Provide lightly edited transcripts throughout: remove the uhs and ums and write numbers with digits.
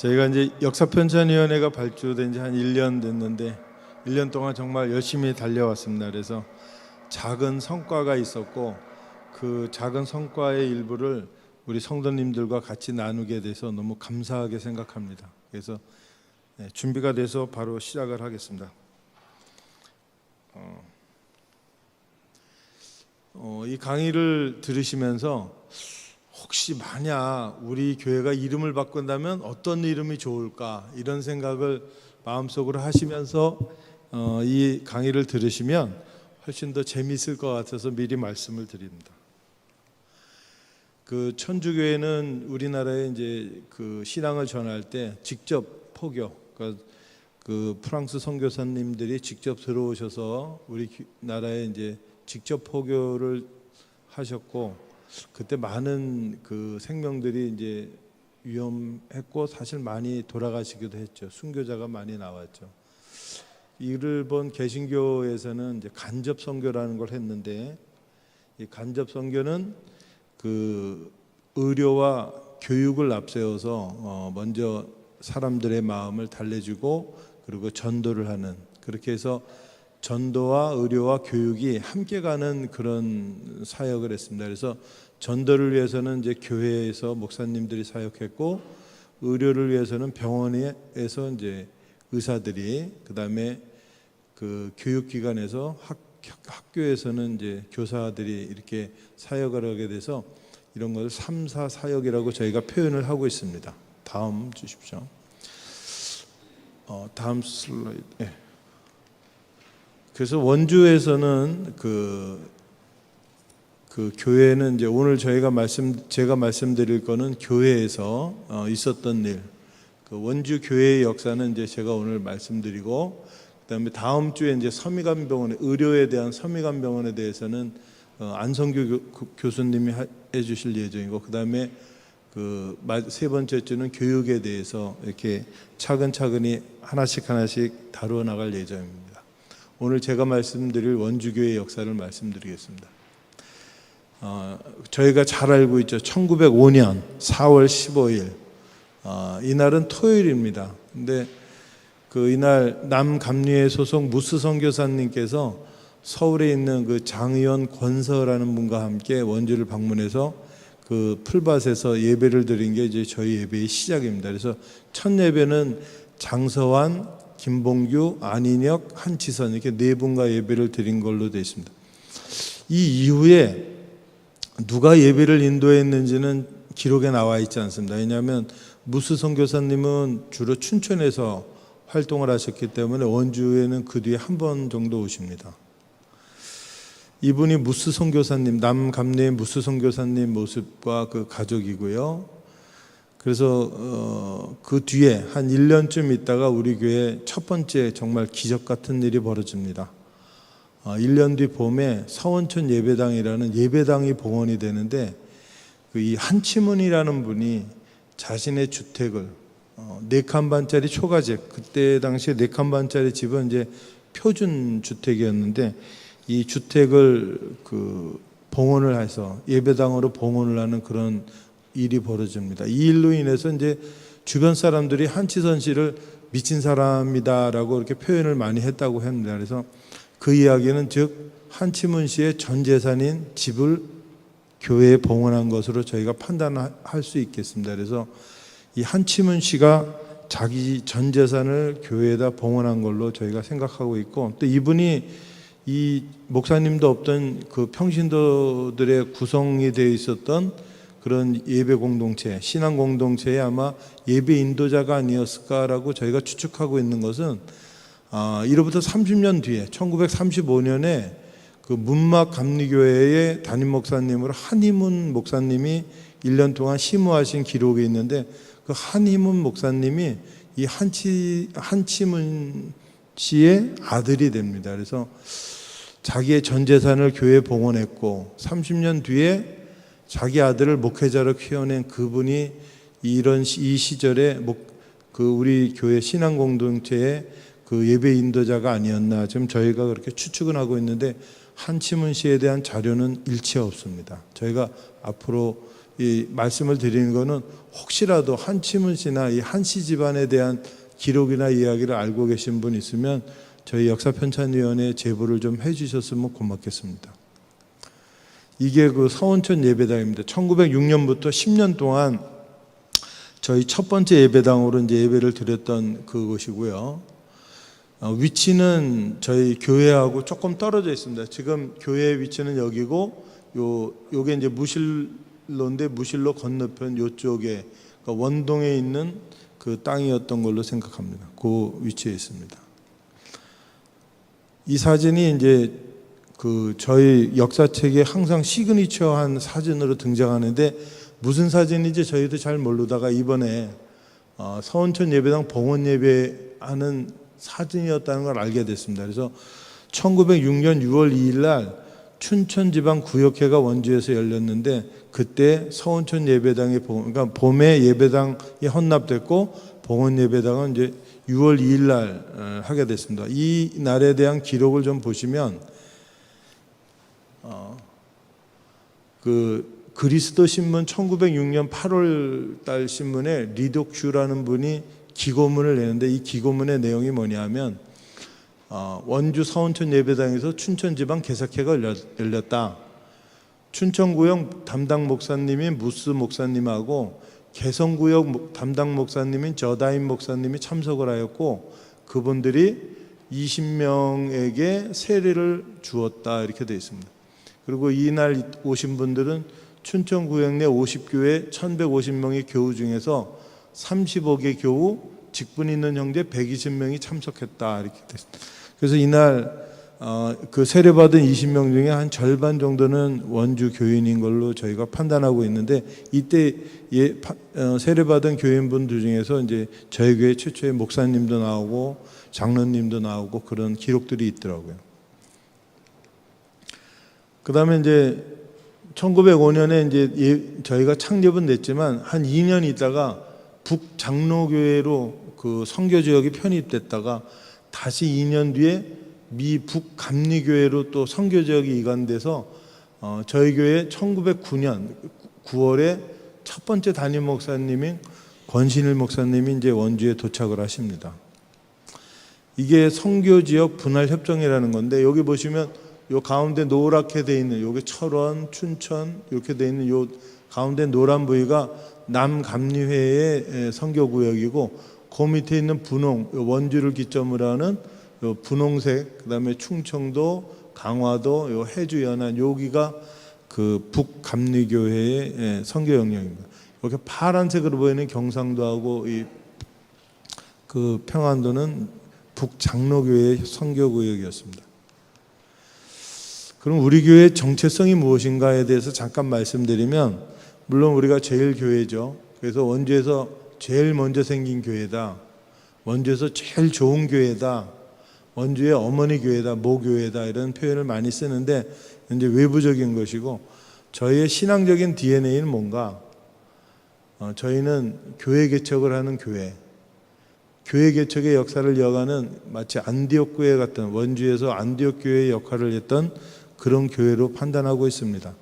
저희가 이제 역사편찬위원회가 발주된 지 한 1년 됐는데 1년 동안 정말 열심히 달려왔습니다. 그래서 작은 성과가 있었고 그 작은 성과의 일부를 우리 성도님들과 같이 나누게 돼서 너무 감사하게 생각합니다. 그래서 준비가 돼서 바로 시작을 하겠습니다. 이 강의를 들으시면서 혹시 만약 우리 교회가 이름을 바꾼다면 어떤 이름이 좋을까 이런 생각을 마음속으로 하시면서 이 강의를 들으시면 훨씬 더 재미있을 것 같아서 미리 말씀을 드립니다. 그 천주교회는 우리나라에 이제 그 신앙을 전할 때 직접 포교, 그러니까 그 프랑스 선교사님들이 직접 들어오셔서 우리 나라에 이제 직접 포교를 하셨고 그때 많은 그 생명들이 이제 위험했고 사실 많이 돌아가시기도 했죠. 순교자가 많이 나왔죠. 일본 개신교에서는 이제 간접 선교라는 걸 했는데 이 간접 선교는 그 의료와 교육을 앞세워서 먼저 사람들의 마음을 달래주고 그리고 전도를 하는, 그렇게 해서 전도와 의료와 교육이 함께 가는 그런 사역을 했습니다. 그래서 전도를 위해서는 이제 교회에서 목사님들이 사역했고 의료를 위해서는 병원에서 이제 의사들이, 그다음에 그 교육기관에서 학교에서는 이제 교사들이 이렇게 사역을 하게 돼서 이런 걸 3사 사역이라고 저희가 표현을 하고 있습니다. 다음 주십시오. 다음 슬라이드. 네. 그래서 원주에서는 그 교회는 이제 오늘 제가 말씀드릴 거는 교회에서 있었던 일, 그 원주 교회의 역사는 이제 제가 오늘 말씀드리고, 그다음에 다음 주에 이제 서미관병원의 의료에 대한 서미관병원에 대해서는 안성규 교수님이 해주실 예정이고, 그다음에 그 세 번째 주는 교육에 대해서 이렇게 차근차근히 하나씩 다루어 나갈 예정입니다. 오늘 제가 말씀드릴 원주교회의 역사를 말씀드리겠습니다. 저희가 잘 알고 있죠. 1905년 4월 15일 이날은 토요일입니다. 근데 그 이날 남감리회 소속 무스 선교사님께서 서울에 있는 그 장의원 권서라는 분과 함께 원주를 방문해서 그 풀밭에서 예배를 드린 게 이제 저희 예배의 시작입니다. 그래서 첫 예배는 장서환, 김봉규, 안인혁, 한치선 이렇게 네 분과 예배를 드린 걸로 되어 있습니다. 이 이후에 누가 예배를 인도했는지는 기록에 나와 있지 않습니다. 왜냐하면 무스 선교사님은 주로 춘천에서 활동을 하셨기 때문에 원주에는 그 뒤에 한 번 정도 오십니다. 이분이 무스 선교사님, 남감리의 무스 선교사님 모습과 그 가족이고요. 그래서 그 뒤에 한 1년쯤 있다가 우리 교회 첫 번째 정말 기적 같은 일이 벌어집니다. 1년 뒤 봄에 서원천 예배당이라는 예배당이 봉헌이 되는데 이 한치문이라는 분이 자신의 주택을 4칸 반짜리 초가집, 그때 당시에 4칸 반짜리 집은 이제 표준 주택이었는데 이 주택을 그 봉헌을 해서 예배당으로 봉헌을 하는 그런 일이 벌어집니다. 이 일로 인해서 이제 주변 사람들이 한치선 씨를 미친 사람이다라고 이렇게 표현을 많이 했다고 합니다. 그래서 그 이야기는 즉 한치문 씨의 전 재산인 집을 교회에 봉헌한 것으로 저희가 판단할 수 있겠습니다. 그래서 이 한치문 씨가 자기 전 재산을 교회에다 봉헌한 걸로 저희가 생각하고 있고, 또 이분이 이 목사님도 없던 그 평신도들의 구성이 되어 있었던 그런 예배 공동체, 신앙 공동체에 아마 예배 인도자가 아니었을까라고 저희가 추측하고 있는 것은 이로부터 30년 뒤에 1935년에 그 문막 감리교회의 담임 목사님으로 한희문 목사님이 1년 동안 심우하신 기록이 있는데 그 한희문 목사님이 이 한치문 씨의 아들이 됩니다. 그래서 자기의 전 재산을 교회에 봉헌했고 30년 뒤에 자기 아들을 목회자로 키워낸 그분이 이 시절에 그 우리 교회 신앙 공동체의 그 예배 인도자가 아니었나 지금 저희가 그렇게 추측은 하고 있는데 한치문 씨에 대한 자료는 일체 없습니다. 저희가 앞으로 이 말씀을 드리는 거는 혹시라도 한치문 씨나 이 한씨 집안에 대한 기록이나 이야기를 알고 계신 분 있으면 저희 역사편찬위원회에 제보를 좀 해주셨으면 고맙겠습니다. 이게 그 서원천 예배당입니다. 1906년부터 10년 동안 저희 첫 번째 예배당으로 이제 예배를 드렸던 그곳이고요. 위치는 저희 교회하고 조금 떨어져 있습니다. 지금 교회 위치는 여기고 요게 이제 무실로인데 무실로 건너편 요쪽에 그러니까 원동에 있는 그 땅이었던 걸로 생각합니다. 그 위치에 있습니다. 이 사진이 이제 그 저희 역사책에 항상 시그니처한 사진으로 등장하는데 무슨 사진인지 저희도 잘 모르다가 이번에 서원천 예배당 봉헌 예배하는 사진이었다는 걸 알게 됐습니다. 그래서 1906년 6월 2일 날 춘천지방구역회가 원주에서 열렸는데 그때 서원천 예배당이 그러니까 봄에 예배당이 헌납됐고 봉헌 예배당은 이제 6월 2일 날 하게 됐습니다. 이 날에 대한 기록을 좀 보시면 그 그리스도 신문 1906년 8월 달 신문에 리독슈라는 분이 기고문을 내는데 이 기고문의 내용이 뭐냐면 원주 서원천 예배당에서 춘천지방 개사회가 열렸다. 춘천구역 담당 목사님인 무스 목사님하고 개성구역 담당 목사님인 저다임 목사님이 참석을 하였고 그분들이 20명에게 세례를 주었다 이렇게 되어 있습니다. 그리고 이날 오신 분들은 춘천구역 내 50교회 1150명의 교우 중에서 35개 교우 직분 있는 형제 120명이 참석했다 이렇게 됐습니다. 그래서 이날 그 세례받은 20명 중에 한 절반 정도는 원주 교인인 걸로 저희가 판단하고 있는데 이때 세례받은 교인분들 중에서 이제 저희 교회 최초의 목사님도 나오고 장로님도 나오고 그런 기록들이 있더라고요. 그다음에 이제 1905년에 이제 저희가 창립은 됐지만 한 2년 있다가 북장로교회로 그 선교 지역이 편입됐다가 다시 2년 뒤에 미 북감리교회로 또 선교 지역이 이관돼서 저희 교회 1909년 9월에 첫 번째 담임 목사님인 권신일 목사님이 이제 원주에 도착을 하십니다. 이게 선교 지역 분할 협정이라는 건데 여기 보시면 요 가운데 노랗게 돼 있는 요게 철원, 춘천 이렇게 돼 있는 요 가운데 노란 부위가 남감리회의 선교구역이고 그 밑에 있는 분홍 원주를 기점으로 하는 요 분홍색 그다음에 충청도, 강화도, 요 해주 연안 여기가 그 북감리교회의 선교 영역입니다. 이렇게 파란색으로 보이는 경상도하고 이 그 평안도는 북장로교회의 선교구역이었습니다. 그럼 우리 교회의 정체성이 무엇인가에 대해서 잠깐 말씀드리면 물론 우리가 제일 교회죠. 그래서 원주에서 제일 먼저 생긴 교회다. 원주에서 제일 좋은 교회다. 원주의 어머니 교회다. 모교회다. 이런 표현을 많이 쓰는데 이제 외부적인 것이고 저희의 신앙적인 DNA는 뭔가 저희는 교회 개척을 하는 교회. 교회 개척의 역사를 이어가는 마치 안디옥 교회 같은 원주에서 안디옥 교회의 역할을 했던 그런 교회로 판단하고 있습니다.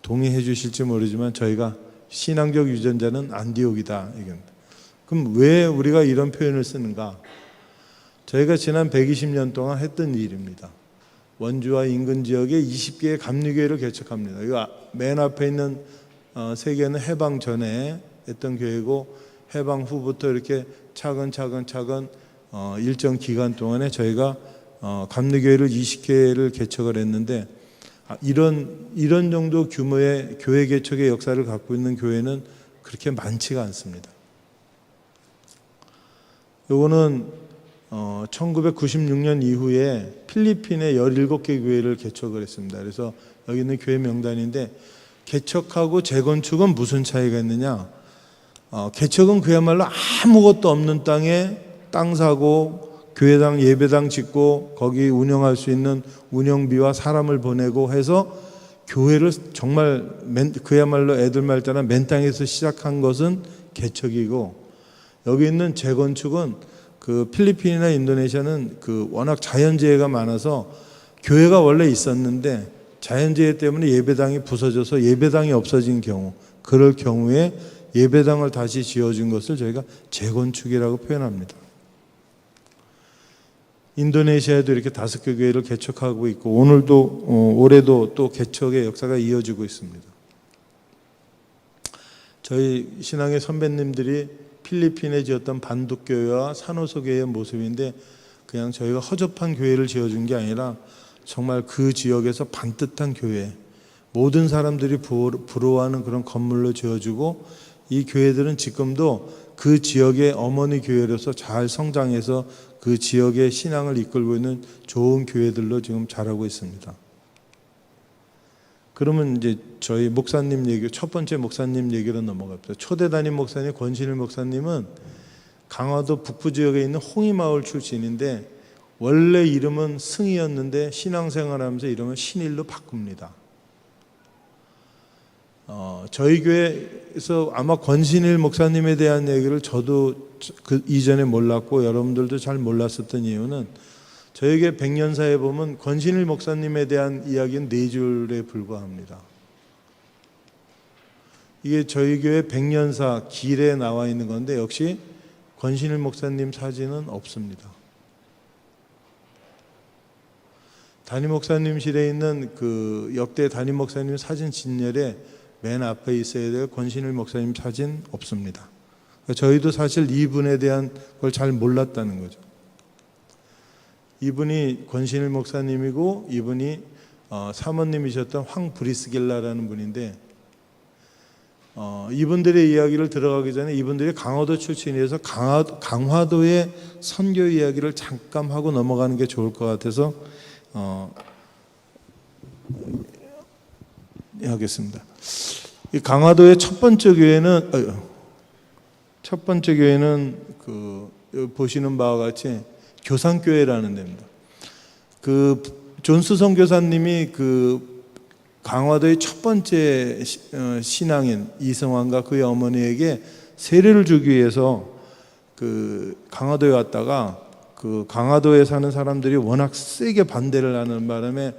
동의해 주실지 모르지만 저희가 신앙적 유전자는 안디옥이다. 그럼 왜 우리가 이런 표현을 쓰는가? 저희가 지난 120년 동안 했던 일입니다. 원주와 인근 지역에 20개의 감리교회를 개척합니다. 이거 맨 앞에 있는 세 개는 해방 전에 했던 교회고 해방 후부터 이렇게 차근차근 일정 기간 동안에 저희가 감리교회를 20개를 개척을 했는데 이런 정도 규모의 교회 개척의 역사를 갖고 있는 교회는 그렇게 많지가 않습니다. 요거는 1996년 이후에 필리핀에 17개 교회를 개척을 했습니다. 그래서 여기 있는 교회 명단인데 개척하고 재건축은 무슨 차이가 있느냐? 개척은 그야말로 아무것도 없는 땅에 땅 사고 교회당 예배당 짓고 거기 운영할 수 있는 운영비와 사람을 보내고 해서 교회를 정말 그야말로 애들 말 때나 맨 땅에서 시작한 것은 개척이고 여기 있는 재건축은 그 필리핀이나 인도네시아는 그 워낙 자연재해가 많아서 교회가 원래 있었는데 자연재해 때문에 예배당이 부서져서 예배당이 없어진 경우 그럴 경우에 예배당을 다시 지어준 것을 저희가 재건축이라고 표현합니다. 인도네시아에도 이렇게 5개 교회를 개척하고 있고 올해도 또 개척의 역사가 이어지고 있습니다. 저희 신앙의 선배님들이 필리핀에 지었던 반독교회와 산호소교회의 모습인데 그냥 저희가 허접한 교회를 지어준 게 아니라 정말 그 지역에서 반듯한 교회, 모든 사람들이 부러워하는 그런 건물로 지어주고 이 교회들은 지금도 그 지역의 어머니 교회로서 잘 성장해서 그 지역의 신앙을 이끌고 있는 좋은 교회들로 지금 자라고 있습니다. 그러면 이제 저희 목사님 얘기, 첫 번째 목사님 얘기로 넘어갑니다. 초대 담임 목사님 권신일 목사님은 강화도 북부 지역에 있는 홍이마을 출신인데 원래 이름은 승희였는데 신앙생활하면서 이름을 신일로 바꿉니다. 저희 교회에서 아마 권신일 목사님에 대한 얘기를 저도 그 이전에 몰랐고 여러분들도 잘 몰랐었던 이유는 저희 교회 백년사에 보면 권신일 목사님에 대한 이야기는 4줄에 불과합니다. 이게 저희 교회 백년사 길에 나와 있는 건데 역시 권신일 목사님 사진은 없습니다. 담임 목사님실에 있는 그 역대 담임 목사님 사진 진열에 맨 앞에 있어야 될 권신일 목사님 사진 없습니다. 저희도 사실 이분에 대한 걸 잘 몰랐다는 거죠. 이분이 권신일 목사님이고 이분이 사모님이셨던 황브리스길라라는 분인데 이분들의 이야기를 들어가기 전에 이분들이 강화도 출신이어서 강화도의 선교 이야기를 잠깐 하고 넘어가는 게 좋을 것 같아서 하겠습니다. 이 강화도의 첫 번째 교회는 그 보시는 바와 같이 교산교회라는 데입니다. 그 존스 선교사님이 그 강화도의 첫 번째 신앙인 이승환과 그의 어머니에게 세례를 주기 위해서 그 강화도에 왔다가 그 강화도에 사는 사람들이 워낙 세게 반대를 하는 바람에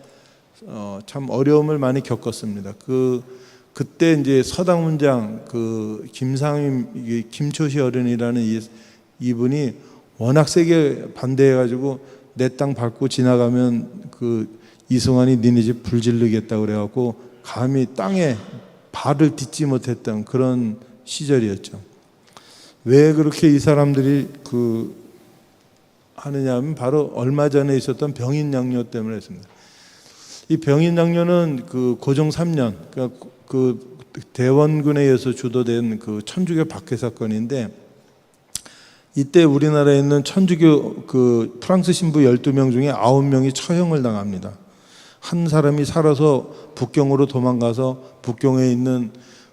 참 어려움을 많이 겪었습니다. 그때 이제 서당문장 그 김초시 어른이라는 이분이 워낙 세게 반대해가지고 내 땅 밟고 지나가면 그 이승환이 니네 집 불질르겠다 그래갖고 감히 땅에 발을 딛지 못했던 그런 시절이었죠. 왜 그렇게 이 사람들이 하느냐면 바로 얼마 전에 있었던 병인양요 때문에 했습니다. 이 병인양요는 그 고종 3년, 그러니까 그 대원군에 의해서 주도된 그 천주교 박해 사건인데 이때 우리나라에 있는 천주교 그 프랑스 신부 12명 중에 9명이 처형을 당합니다. 한 사람이 살아서 북경으로 도망가서 북경에 있는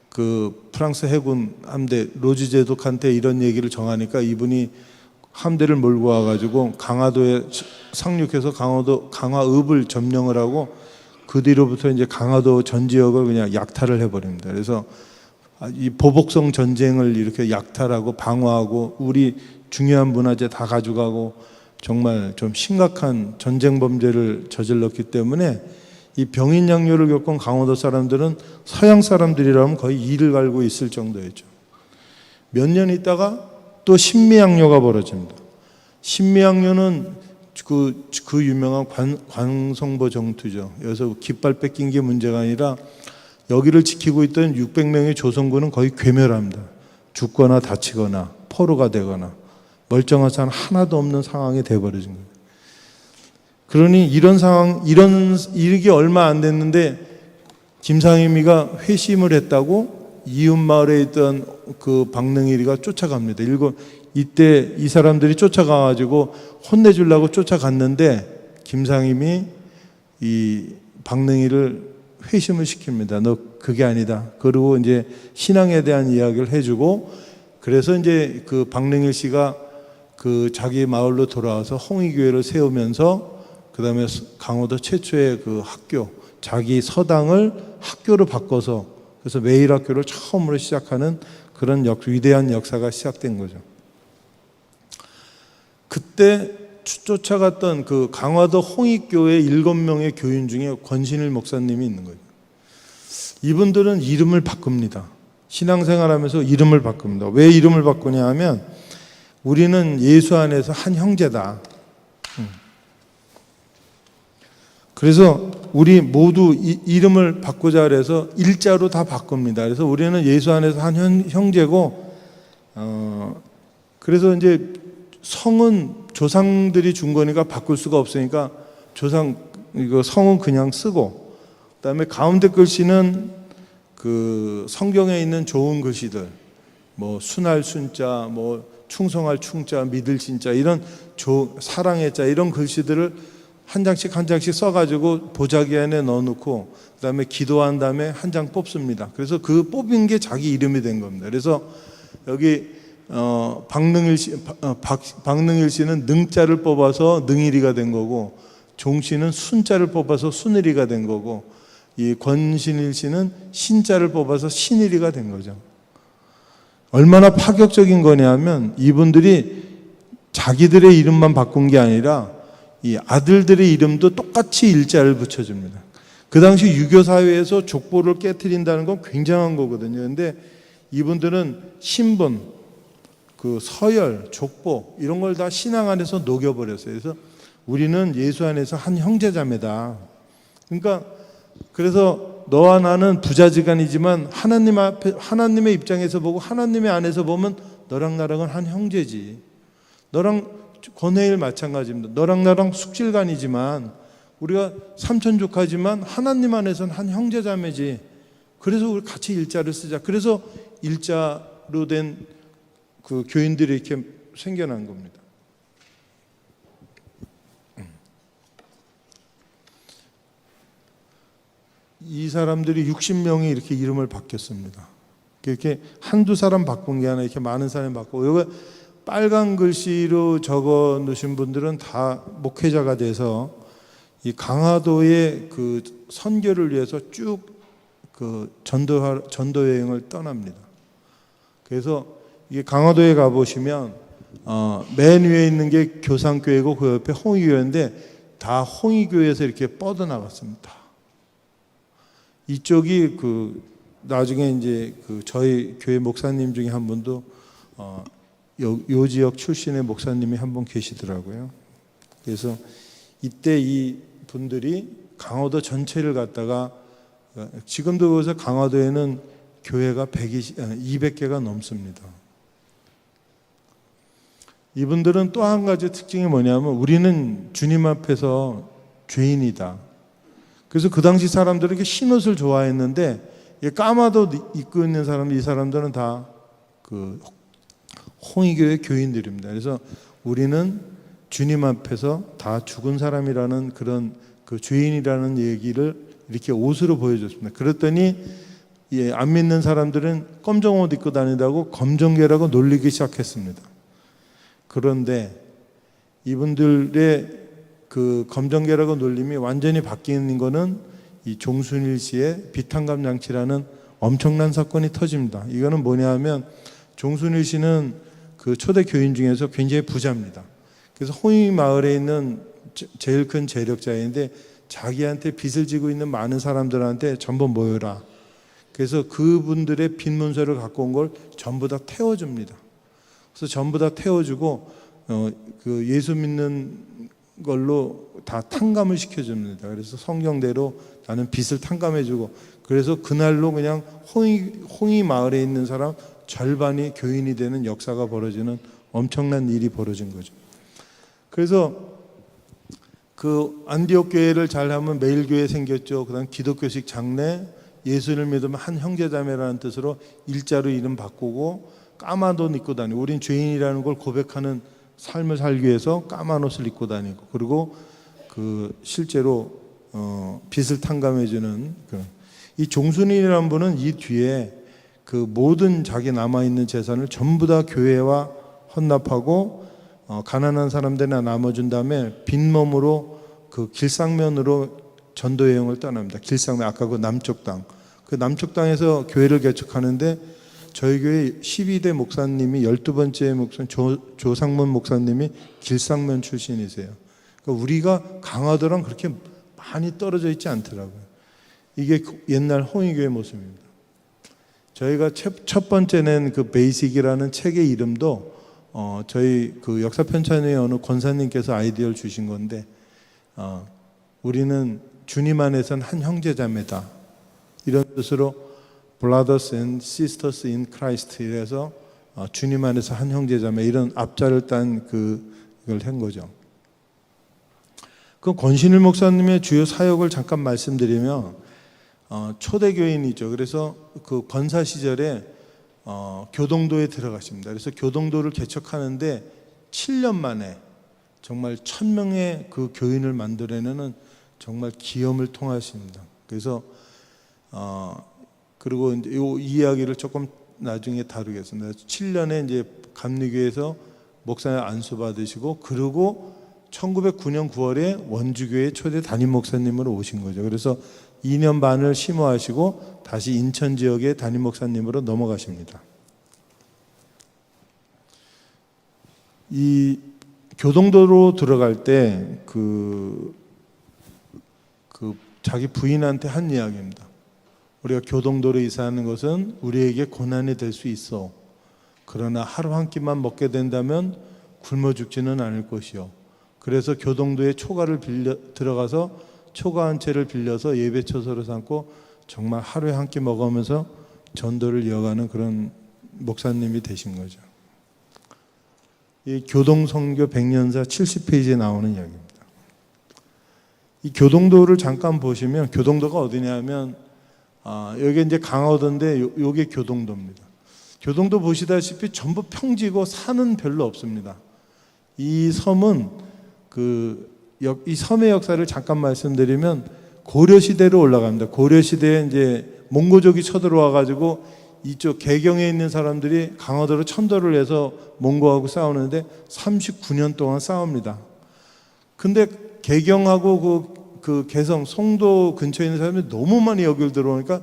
그 프랑스 해군 함대 로즈제독한테 이런 얘기를 정하니까 이분이 함대를 몰고 와가지고 강화도에 상륙해서 강화읍을 점령을 하고 그 뒤로부터 이제 강화도 전 지역을 그냥 약탈을 해버립니다. 그래서 이 보복성 전쟁을 이렇게 약탈하고 방어하고 우리 중요한 문화재 다 가져가고 정말 좀 심각한 전쟁 범죄를 저질렀기 때문에 이 병인양요를 겪은 강화도 사람들은 서양 사람들이라면 거의 이를 갈고 있을 정도였죠. 몇 년 있다가 또 신미양요가 벌어집니다. 신미양요는 그 유명한 광성보 정투죠. 여기서 깃발 뺏긴 게 문제가 아니라 여기를 지키고 있던 600명의 조선군은 거의 괴멸합니다. 죽거나 다치거나 포로가 되거나 멀쩡한 사람 하나도 없는 상황이 돼버려진 거예요. 그러니 이게 얼마 안 됐는데 김상임이가 회심을 했다고 이웃마을에 있던 그 박능일이가 쫓아갑니다. 이때 이 사람들이 쫓아가가지고 혼내주려고 쫓아갔는데 김상임이 이 박능일을 회심을 시킵니다. 너 그게 아니다. 그리고 이제 신앙에 대한 이야기를 해주고 그래서 이제 그 박능일 씨가 그 자기 마을로 돌아와서 홍의교회를 세우면서 그 다음에 강화도 최초의 그 학교, 자기 서당을 학교로 바꿔서 그래서 매일학교를 처음으로 시작하는 그런 위대한 역사가 시작된 거죠. 그때 쫓아갔던 그 강화도 홍익교회 7명의 교인 중에 권신일 목사님이 있는 거예요. 이분들은 이름을 바꿉니다. 신앙생활하면서 이름을 바꿉니다. 왜 이름을 바꾸냐 하면 우리는 예수 안에서 한 형제다. 그래서 우리 모두 이름을 바꾸자 그래서 일자로 다 바꿉니다. 그래서 우리는 예수 안에서 한 형제고, 그래서 이제 성은 조상들이 준 거니까 바꿀 수가 없으니까 이거 성은 그냥 쓰고, 그다음에 가운데 글씨는 그 성경에 있는 좋은 글씨들, 뭐 순할 순자, 뭐 충성할 충자, 믿을 진자, 이런 사랑의 자, 이런 글씨들을 한 장씩 한 장씩 써가지고 보자기 안에 넣어놓고 그다음에 기도한 다음에 한 장 뽑습니다. 그래서 그 뽑은 게 자기 이름이 된 겁니다. 그래서 여기 박능일 씨는 능자를 뽑아서 능일이가 된 거고, 종 씨는 순자를 뽑아서 순일이가 된 거고, 이 권신일 씨는 신자를 뽑아서 신일이가 된 거죠. 얼마나 파격적인 거냐면 이분들이 자기들의 이름만 바꾼 게 아니라 이 아들들의 이름도 똑같이 일자를 붙여줍니다. 그 당시 유교 사회에서 족보를 깨트린다는 건 굉장한 거거든요. 그런데 이분들은 신분, 그 서열, 족보 이런 걸 다 신앙 안에서 녹여버렸어요. 그래서 우리는 예수 안에서 한 형제자매다. 그러니까 그래서 너와 나는 부자지간이지만 하나님 앞에, 하나님의 입장에서 보고 하나님의 안에서 보면 너랑 나랑은 한 형제지. 너랑 권해일 마찬가지입니다. 너랑 나랑 숙질간이지만 우리가 삼촌 조카지만 하나님 안에서는 한 형제자매지. 그래서 우리 같이 일자를 쓰자. 그래서 일자로 된 그 교인들이 이렇게 생겨난 겁니다. 이 사람들이 60명이 이렇게 이름을 바뀌었습니다. 이렇게 한두 사람 바꾼 게 아니라 이렇게 많은 사람이 바꾸고, 이거 빨간 글씨로 적어 놓으신 분들은 다 목회자가 돼서 이 강화도의 그 선교를 위해서 쭉 그 전도 여행을 떠납니다. 그래서 이게 강화도에 가 보시면 맨 위에 있는 게 교상교회고 그 옆에 홍의교회인데 다 홍의교회에서 이렇게 뻗어 나갔습니다. 이쪽이 그 나중에 이제 그 저희 교회 목사님 중에 한 분도 요 지역 출신의 목사님이 한 분 계시더라고요. 그래서 이때 이 분들이 강화도 전체를 갖다가, 지금도 그래서 강화도에는 교회가 200개가 넘습니다. 이분들은 또 한 가지 특징이 뭐냐면 우리는 주님 앞에서 죄인이다. 그래서 그 당시 사람들은 이렇게 흰옷을 좋아했는데 까마도 입고 있는 사람들, 이 사람들은 다 그 홍의교회 교인들입니다. 그래서 우리는 주님 앞에서 다 죽은 사람이라는 그런 그 죄인이라는 얘기를 이렇게 옷으로 보여줬습니다. 그랬더니 안 믿는 사람들은 검정 옷 입고 다니다고 검정개라고 놀리기 시작했습니다. 그런데 이분들의 그 검정개라고 놀림이 완전히 바뀌는 거는 이 종순일 씨의 비탄감 장치라는 엄청난 사건이 터집니다. 이거는 뭐냐 하면 종순일 씨는 그 초대 교인 중에서 굉장히 부자입니다. 그래서 홍의 마을에 있는 제일 큰 재력자인데 자기한테 빚을 지고 있는 많은 사람들한테 전부 모여라. 그래서 그분들의 빚 문서를 갖고 온 걸 전부 다 태워줍니다. 그래서 전부 다 태워주고 그 예수 믿는 걸로 다 탕감을 시켜줍니다. 그래서 성경대로 나는 빚을 탕감해주고, 그래서 그날로 그냥 홍의 마을에 있는 사람 절반이 교인이 되는 역사가 벌어지는 엄청난 일이 벌어진 거죠. 그래서 그 안디옥 교회를 잘하면 매일 교회 생겼죠. 그다음 기독교식 장례, 예수를 믿으면 한 형제자매라는 뜻으로 일자로 이름 바꾸고 까만 옷 입고 다니고, 우린 죄인이라는 걸 고백하는 삶을 살기 위해서 까만 옷을 입고 다니고, 그리고 그 실제로 빚을 탕감해주는 이 종순이라는 분은 이 뒤에 그 모든 자기 남아있는 재산을 전부 다 교회와 헌납하고 가난한 사람들이나 나눠준 다음에 빈몸으로 그 길상면으로 전도 여행을 떠납니다. 길상면, 아까 그 남쪽 땅, 그 남쪽 땅에서 교회를 개척하는데 저희 교회 12대 목사님이 12번째 목사님 조상문 목사님이 길상면 출신이세요. 그러니까 우리가 강화도랑 그렇게 많이 떨어져 있지 않더라고요. 이게 옛날 홍의교회 모습입니다. 저희가 첫 번째 낸 그 베이직이라는 책의 이름도 저희 그 역사편찬의 어느 권사님께서 아이디어를 주신 건데, 우리는 주님 안에선 한 형제자매다, 이런 뜻으로 Brothers and Sisters in Christ, 이래서 주님 안에서 한 형제자매, 이런 앞자를 딴 그걸 한 거죠. 그 권신일 목사님의 주요 사역을 잠깐 말씀드리면, 초대교인이죠. 그래서 그 권사 시절에 교동도에 들어가십니다. 그래서 교동도를 개척하는데 7년 만에 정말 1000명의 그 교인을 만들어내는 정말 기염을 통하십니다. 그래서 그리고 이제 이 이야기를 조금 나중에 다루겠습니다. 7년에 이제 감리교에서 목사님 안수 받으시고, 그리고 1909년 9월에 원주교회 초대 담임 목사님으로 오신 거죠. 그래서 2년 반을 심호하시고 다시 인천 지역의 담임 목사님으로 넘어가십니다. 이 교동도로 들어갈 때 자기 부인한테 한 이야기입니다. 우리가 교동도로 이사하는 것은 우리에게 고난이 될 수 있어. 그러나 하루 한 끼만 먹게 된다면 굶어 죽지는 않을 것이요. 그래서 교동도에 초가를 들어가서 초가 한 채를 빌려서 예배 처소로 삼고 정말 하루에 한 끼 먹으면서 전도를 이어가는 그런 목사님이 되신 거죠. 이 교동선교 100년사 70페이지에 나오는 이야기입니다. 이 교동도를 잠깐 보시면, 교동도가 어디냐면 여기 이제 강화도인데 요게 교동도입니다. 교동도 보시다시피 전부 평지고 산은 별로 없습니다. 이 섬은 이 섬의 역사를 잠깐 말씀드리면 고려 시대로 올라갑니다. 고려 시대에 이제 몽고족이 쳐들어와 가지고 이쪽 개경에 있는 사람들이 강화도로 천도를 해서 몽고하고 싸우는데 39년 동안 싸웁니다. 근데 개경하고 그 개성 송도 근처에 있는 사람들이 너무 많이 여기를 들어오니까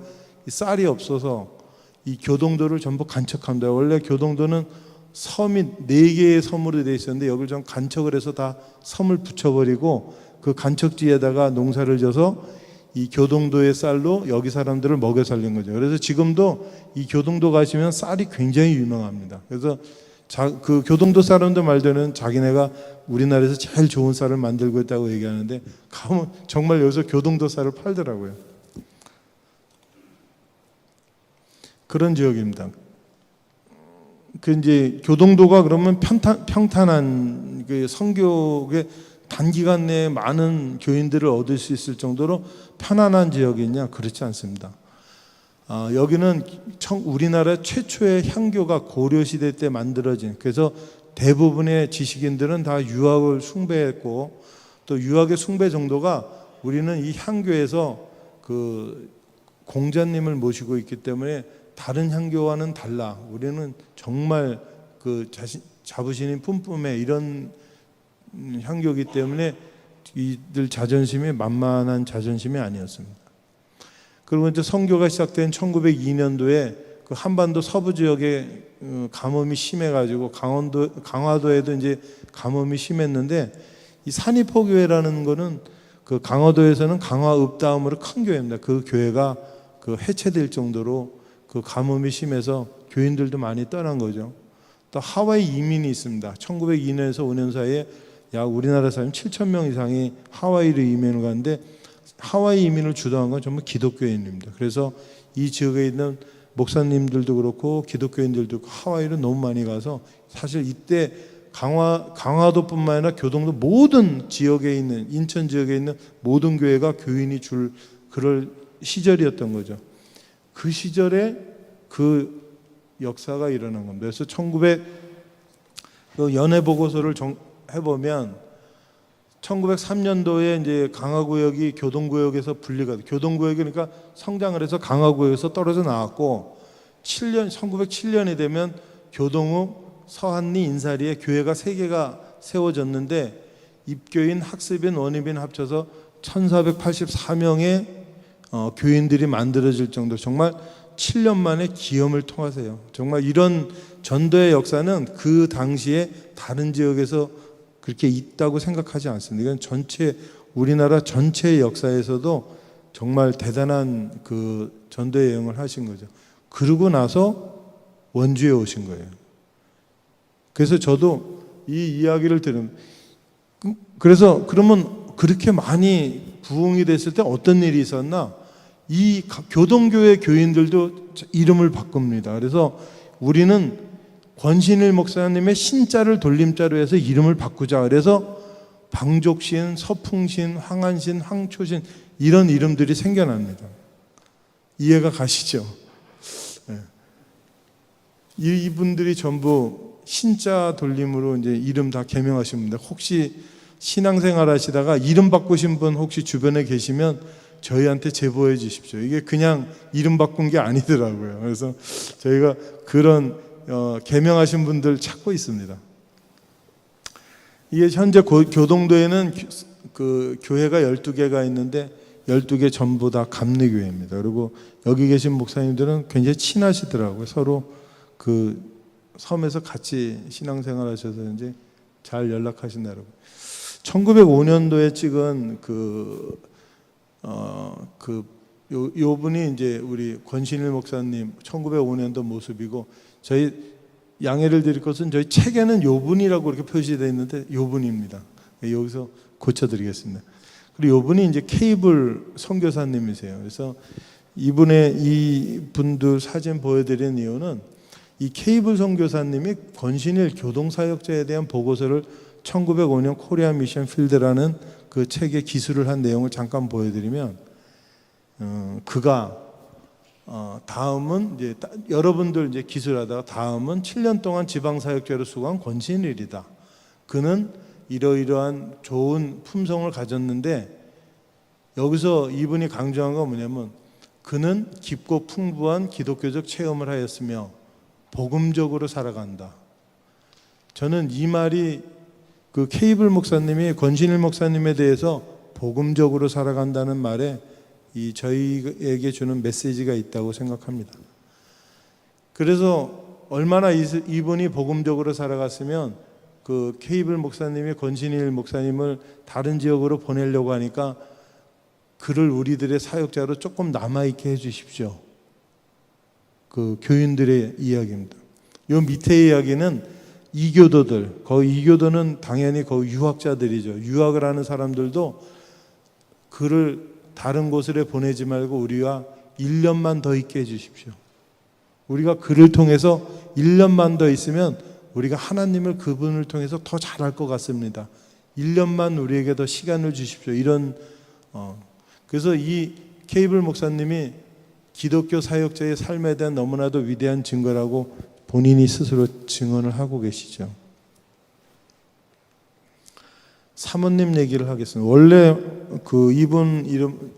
이 쌀이 없어서 이 교동도를 전부 간척합니다. 원래 교동도는 섬이 4개의 섬으로 되어 있었는데 여기를 좀 간척을 해서 다 섬을 붙여버리고 그 간척지에다가 농사를 져서 이 교동도의 쌀로 여기 사람들을 먹여 살린 거죠. 그래서 지금도 이 교동도 가시면 쌀이 굉장히 유명합니다. 그래서 그 교동도 사람들 말대로는 자기네가 우리나라에서 제일 좋은 쌀을 만들고 있다고 얘기하는데, 가면 정말 여기서 교동도 쌀을 팔더라고요. 그런 지역입니다. 이제 교동도가 그러면 평탄한 그 선교의 단기간 내에 많은 교인들을 얻을 수 있을 정도로 편안한 지역이냐? 그렇지 않습니다. 여기는 우리나라 최초의 향교가 고려시대 때 만들어진, 그래서 대부분의 지식인들은 다 유학을 숭배했고, 또 유학의 숭배 정도가 우리는 이 향교에서 그 공자님을 모시고 있기 때문에 다른 향교와는 달라. 우리는 정말 그 자부심이 뿜뿜해, 이런 향교이기 때문에 이들 자존심이 만만한 자존심이 아니었습니다. 그리고 이제 선교가 시작된 1902년도에 그 한반도 서부 지역에 가뭄이 심해가지고 강화도에도 이제 가뭄이 심했는데, 이 산이포교회라는 거는 그 강화도에서는 강화읍 다음으로 큰 교회입니다. 그 교회가 그 해체될 정도로 그 가뭄이 심해서 교인들도 많이 떠난 거죠. 또 하와이 이민이 있습니다. 1902년에서 5년 사이에 약 우리나라 사람 7,000명 이상이 하와이로 이민을 갔는데, 하와이 이민을 주도한 건 전부 기독교인입니다. 그래서 이 지역에 있는 목사님들도 그렇고 기독교인들도 하와이로 너무 많이 가서, 사실 이때 강화도뿐만 아니라 교동도 모든 지역에 있는, 인천 지역에 있는 모든 교회가 교인이 줄 그럴 시절이었던 거죠. 그 시절에 그 역사가 일어난 겁니다. 그래서 1900 연해 보고서를 해보면 1903년도에 이제 강화구역이 교동구역에서 분리가 돼. 교동구역이 그러니까 성장을 해서 강화구역에서 떨어져 나왔고, 1907년이 되면 교동읍, 서한리, 인사리에 교회가 3개가 세워졌는데, 입교인, 학습인, 원입인 합쳐서 1484명의 교인들이 만들어질 정도, 정말 7년 만에 기염을 통하세요. 정말 이런 전도의 역사는 그 당시에 다른 지역에서 그렇게 있다고 생각하지 않습니다. 이건 전체 우리나라 전체의 역사에서도 정말 대단한 그 전도의 여행을 하신 거죠. 그러고 나서 원주에 오신 거예요. 그래서 저도 이 이야기를 들으면, 그래서 그러면 그렇게 많이 부흥이 됐을 때 어떤 일이 있었나? 이 교동교회 교인들도 이름을 바꿉니다. 그래서 우리는 권신일 목사님의 신자를 돌림자로 해서 이름을 바꾸자. 그래서 방족신, 서풍신, 황한신, 황초신 이런 이름들이 생겨납니다. 이해가 가시죠? 네. 이분들이 전부 신자 돌림으로 이제 이름 다 개명하신 분들. 혹시 신앙생활 하시다가 이름 바꾸신 분 혹시 주변에 계시면 저희한테 제보해 주십시오. 이게 그냥 이름 바꾼 게 아니더라고요. 그래서 저희가 그런 개명하신 분들 찾고 있습니다. 이게 현재 교동도에는 그 교회가 12개가 있는데 12개 전부 다 감리교회입니다. 그리고 여기 계신 목사님들은 굉장히 친하시더라고요. 서로 그 섬에서 같이 신앙생활 하셔서 이제 잘 연락하신다고. 1905년도에 찍은 요 분이 이제 우리 권신일 목사님 1905년도 모습이고, 저희 양해를 드릴 것은 저희 책에는 요 분이라고 이렇게 표시되어 있는데 요 분입니다. 여기서 고쳐드리겠습니다. 그리고 요 분이 이제 케이블 선교사님이세요. 그래서 이 분들 사진 보여드린 이유는 이 케이블 선교사님이 권신일 교동사역자에 대한 보고서를 1905년 코리아 미션 필드라는 그 책에 기술을 한 내용을 잠깐 보여드리면, 그가 다음은 이제 여러분들 이제 기술하다가 다음은 7년 동안 지방사역자로 수고한 권신일이다. 그는 이러이러한 좋은 품성을 가졌는데, 여기서 이분이 강조한 건 뭐냐면 그는 깊고 풍부한 기독교적 체험을 하였으며 복음적으로 살아간다. 저는 이 말이 그 케이블 목사님이 권신일 목사님에 대해서 복음적으로 살아간다는 말에 이 저희에게 주는 메시지가 있다고 생각합니다. 그래서 얼마나 이분이 복음적으로 살아갔으면 그 케이블 목사님이 권신일 목사님을 다른 지역으로 보내려고 하니까 그를 우리들의 사역자로 조금 남아있게 해주십시오. 그 교인들의 이야기입니다. 요 밑에 이야기는 이교도들, 거기 이교도는 당연히 거기 유학자들이죠. 유학을 하는 사람들도 그를 다른 곳으로 보내지 말고 우리가 1년만 더 있게 해주십시오. 우리가 그를 통해서 1년만 더 있으면 우리가 하나님을 그분을 통해서 더 잘할 것 같습니다. 1년만 우리에게 더 시간을 주십시오. 이런 그래서 이 케이블 목사님이 기독교 사역자의 삶에 대한 너무나도 위대한 증거라고 본인이 스스로 증언을 하고 계시죠. 사모님 얘기를 하겠습니다. 원래 그 이분 이름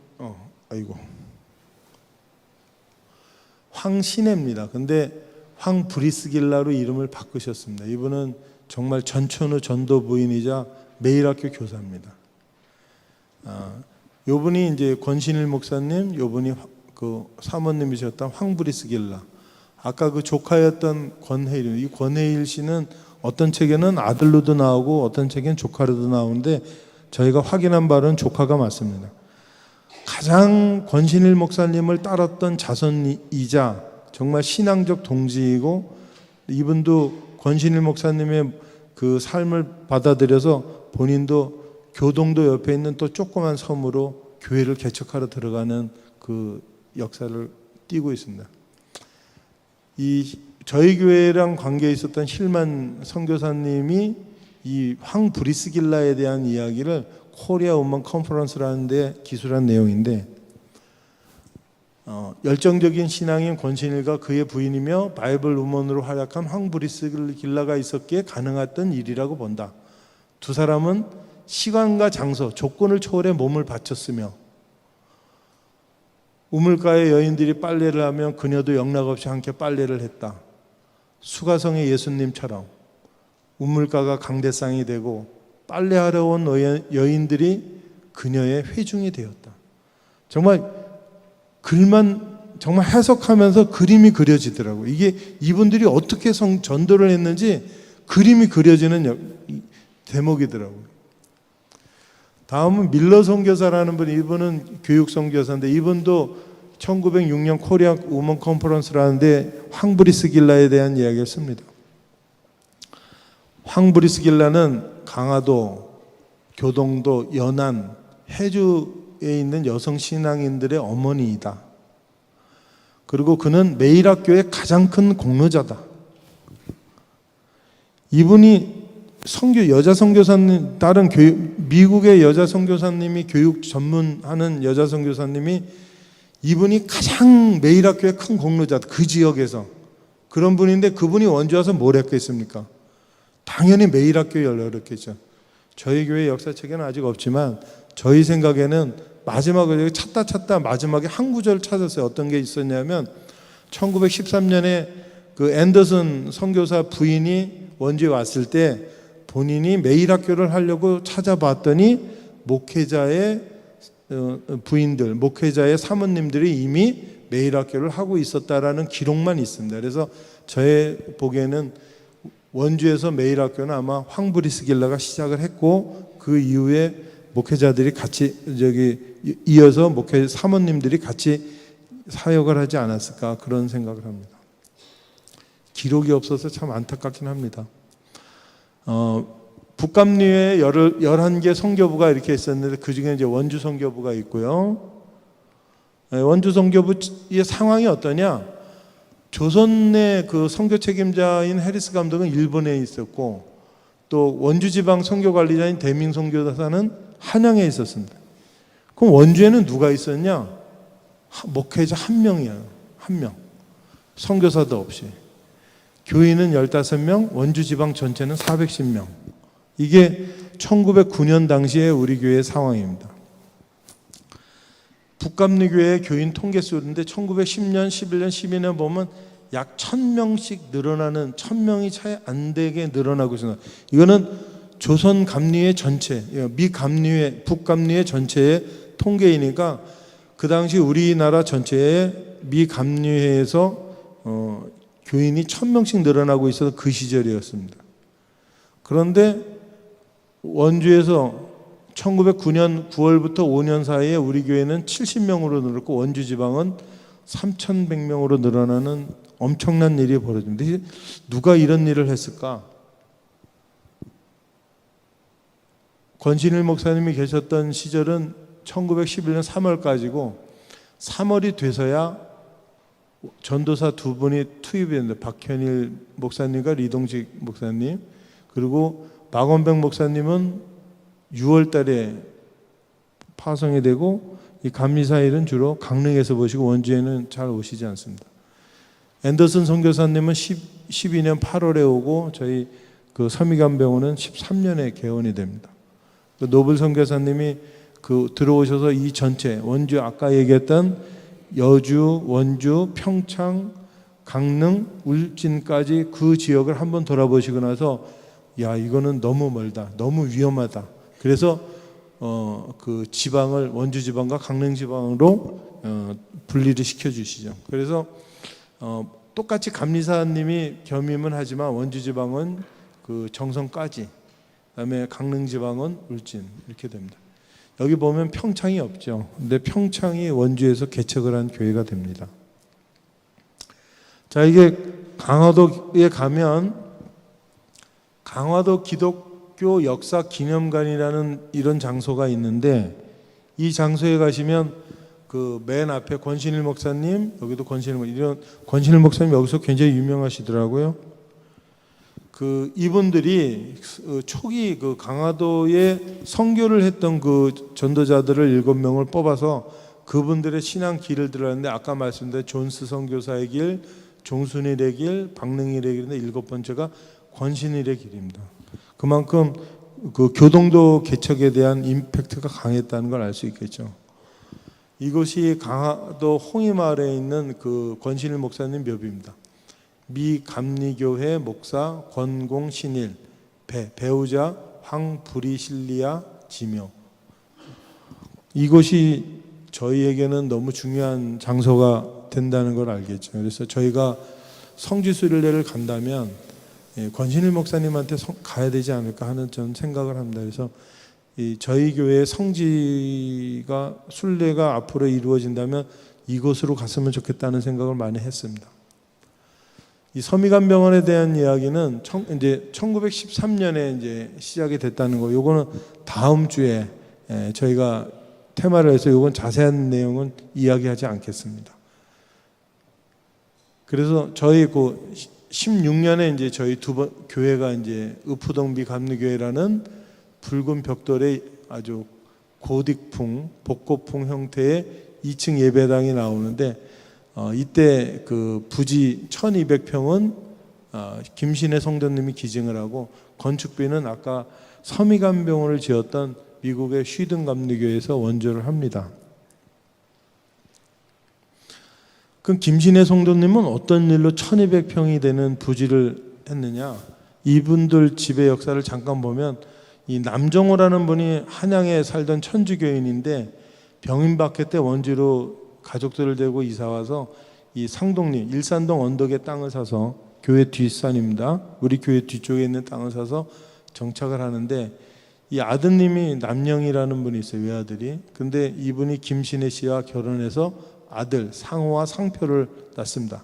황신혜입니다. 근데 황브리스길라로 이름을 바꾸셨습니다. 이분은 정말 전천후 전도 부인이자 매일학교 교사입니다. 요분이 이제 권신일 목사님, 요분이 그 사모님이셨던 황브리스길라. 아까 그 조카였던 권혜일, 이 권혜일 씨는 어떤 책에는 아들로도 나오고 어떤 책엔 조카로도 나오는데 저희가 확인한 바로는 조카가 맞습니다. 가장 권신일 목사님을 따랐던 자손이자 정말 신앙적 동지이고, 이분도 권신일 목사님의 그 삶을 받아들여서 본인도 교동도 옆에 있는 또 조그만 섬으로 교회를 개척하러 들어가는 그 역사를 띠고 있습니다. 저희 교회랑 관계에 있었던 힐만 선교사님이 이 황브리스길라에 대한 이야기를 코리아 우먼 컨퍼런스라는 데 기술한 내용인데, 열정적인 신앙인 권신일과 그의 부인이며 바이블 우먼으로 활약한 황브리스길라가 있었기에 가능했던 일이라고 본다. 두 사람은 시간과 장소, 조건을 초월해 몸을 바쳤으며 우물가의 여인들이 빨래를 하면 그녀도 영락없이 함께 빨래를 했다. 수가성의 예수님처럼 우물가가 강대상이 되고 빨래하러 온 여인들이 그녀의 회중이 되었다. 정말 글만 정말 해석하면서 그림이 그려지더라고요. 이게 이분들이 어떻게 전도를 했는지 그림이 그려지는 대목이더라고요. 다음은 밀러 선교사라는 분, 이분은 교육 선교사인데 이분도 1906년 코리아 우먼 컨퍼런스라는데 황브리스 길라에 대한 이야기를 씁니다. 황브리스 길라는 강화도, 교동도, 연안, 해주에 있는 여성 신앙인들의 어머니이다. 그리고 그는 매일학교의 가장 큰 공로자다. 이분이 여자 선교사님, 다른 미국의 여자 선교사님이 교육 전문하는 여자 선교사님이 이분이 가장 매일학교의 큰 공로자다. 그 지역에서. 그런 분인데 그분이 원주 와서 뭘 했겠습니까? 당연히 매일학교 열렸겠죠. 저희 교회 역사책에는 아직 없지만 저희 생각에는 마지막에 찾다 마지막에 한 구절을 찾았어요. 어떤 게 있었냐면 1913년에 그 앤더슨 선교사 부인이 원주에 왔을 때 본인이 매일학교를 하려고 찾아봤더니 목회자의 부인들, 목회자의 사모님들이 이미 매일학교를 하고 있었다라는 기록만 있습니다. 그래서 저의 보기에는 원주에서 매일학교는 아마 황브리스 길라가 시작을 했고 그 이후에 목회자들이 같이 이어서 목회 사모님들이 같이 사역을 하지 않았을까 그런 생각을 합니다. 기록이 없어서 참 안타깝긴 합니다. 북감리에 11개 선교부가 이렇게 있었는데 그 중에 이제 원주 선교부가 있고요. 원주 선교부의 상황이 어떠냐? 조선의 그 선교 책임자인 해리스 감독은 일본에 있었고 또 원주 지방 선교 관리자인 대민 선교사는 한양에 있었습니다. 그럼 원주에는 누가 있었냐? 목회자 한 명이에요. 한 명. 선교사도 없이. 교인은 15명, 원주 지방 전체는 410명. 이게 1909년 당시에 우리 교회의 상황입니다. 북감리교회 교인 통계수인데 1910년, 11년, 12년 보면 약 1000명씩 늘어나는 1000명이 차이 안 되게 늘어나고 있습니다. 이거는 조선 감리회 전체, 미 감리회, 북감리회 전체의 통계이니까 그 당시 우리나라 전체의 미 감리회에서 교인이 1000명씩 늘어나고 있어서 그 시절이었습니다. 그런데 원주에서 1909년 9월부터 5년 사이에 우리 교회는 70명으로 늘었고 원주 지방은 3100명으로 늘어나는 엄청난 일이 벌어집니다. 누가 이런 일을 했을까? 권신일 목사님이 계셨던 시절은 1911년 3월까지고 3월이 돼서야 전도사 두 분이 투입이 됐는데 박현일 목사님과 리동식 목사님 그리고 박원백 목사님은 6월 달에 파송이 되고 이 감리사일은 주로 강릉에서 보시고 원주에는 잘 오시지 않습니다. 앤더슨 선교사님은 12년 8월에 오고 저희 그 서미감병원은 13년에 개원이 됩니다. 그 노블 선교사님이 그 들어오셔서 이 전체 원주 아까 얘기했던 여주, 원주, 평창, 강릉, 울진까지 그 지역을 한번 돌아보시고 나서 야 이거는 너무 멀다, 너무 위험하다. 그래서 그 지방을 원주 지방과 강릉 지방으로 분리를 시켜주시죠. 그래서 똑같이 감리사님이 겸임은 하지만 원주 지방은 그 정선까지, 그다음에 강릉 지방은 울진 이렇게 됩니다. 여기 보면 평창이 없죠. 근데 평창이 원주에서 개척을 한 교회가 됩니다. 자, 이게 강화도에 가면 강화도 기독교 역사 기념관이라는 이런 장소가 있는데 이 장소에 가시면 그 맨 앞에 권신일 목사님, 여기도 권신일 목사님 여기서 굉장히 유명하시더라고요. 그 이분들이 초기 그 강화도에 선교를 했던 그 전도자들을 7명을 뽑아서 그분들의 신앙 길을 들었는데 아까 말씀드린 존스 선교사의 길, 종순일의 길, 박능일의 길인데 7번째가 권신일의 길입니다. 그만큼 그 교동도 개척에 대한 임팩트가 강했다는 걸 알 수 있겠죠. 이곳이 강화도 홍이마을에 있는 그 권신일 목사님 묘비입니다. 미 감리교회 목사 권공신일, 배우자 황브리실리아 지묘. 이곳이 저희에게는 너무 중요한 장소가 된다는 걸 알겠죠. 그래서 저희가 성지순례를 간다면 권신일 목사님한테 가야 되지 않을까 하는 전 생각을 합니다. 그래서 저희 교회의 성지가 순례가 앞으로 이루어진다면 이곳으로 갔으면 좋겠다는 생각을 많이 했습니다. 이 서미관병원에 대한 이야기는 이제 1913년에 이제 시작이 됐다는 거. 요거는 다음 주에 저희가 테마를 해서 요건 자세한 내용은 이야기하지 않겠습니다. 그래서 저희 그 16년에 이제 저희 교회가 이제 의푸동비 감리교회라는 붉은 벽돌의 아주 고딕풍, 복고풍 형태의 2층 예배당이 나오는데 이때 그 부지 1200평은 김신혜 성도님이 기증을 하고 건축비는 아까 서미관병원을 지었던 미국의 쉬든 감리교회에서 원조를 합니다. 그럼 김신혜 성도님은 어떤 일로 1200평이 되는 부지를 했느냐? 이분들 집의 역사를 잠깐 보면 이 남정호라는 분이 한양에 살던 천주교인인데 병임 박해 때 원주로 가족들을 데리고 이사 와서 이 상동리 일산동 언덕에 땅을 사서 교회 뒷산입니다. 우리 교회 뒤쪽에 있는 땅을 사서 정착을 하는데 이 아드님이 남영이라는 분이 있어요. 외아들이. 근데 이분이 김신혜 씨와 결혼해서 아들 상호와 상표를 낳습니다.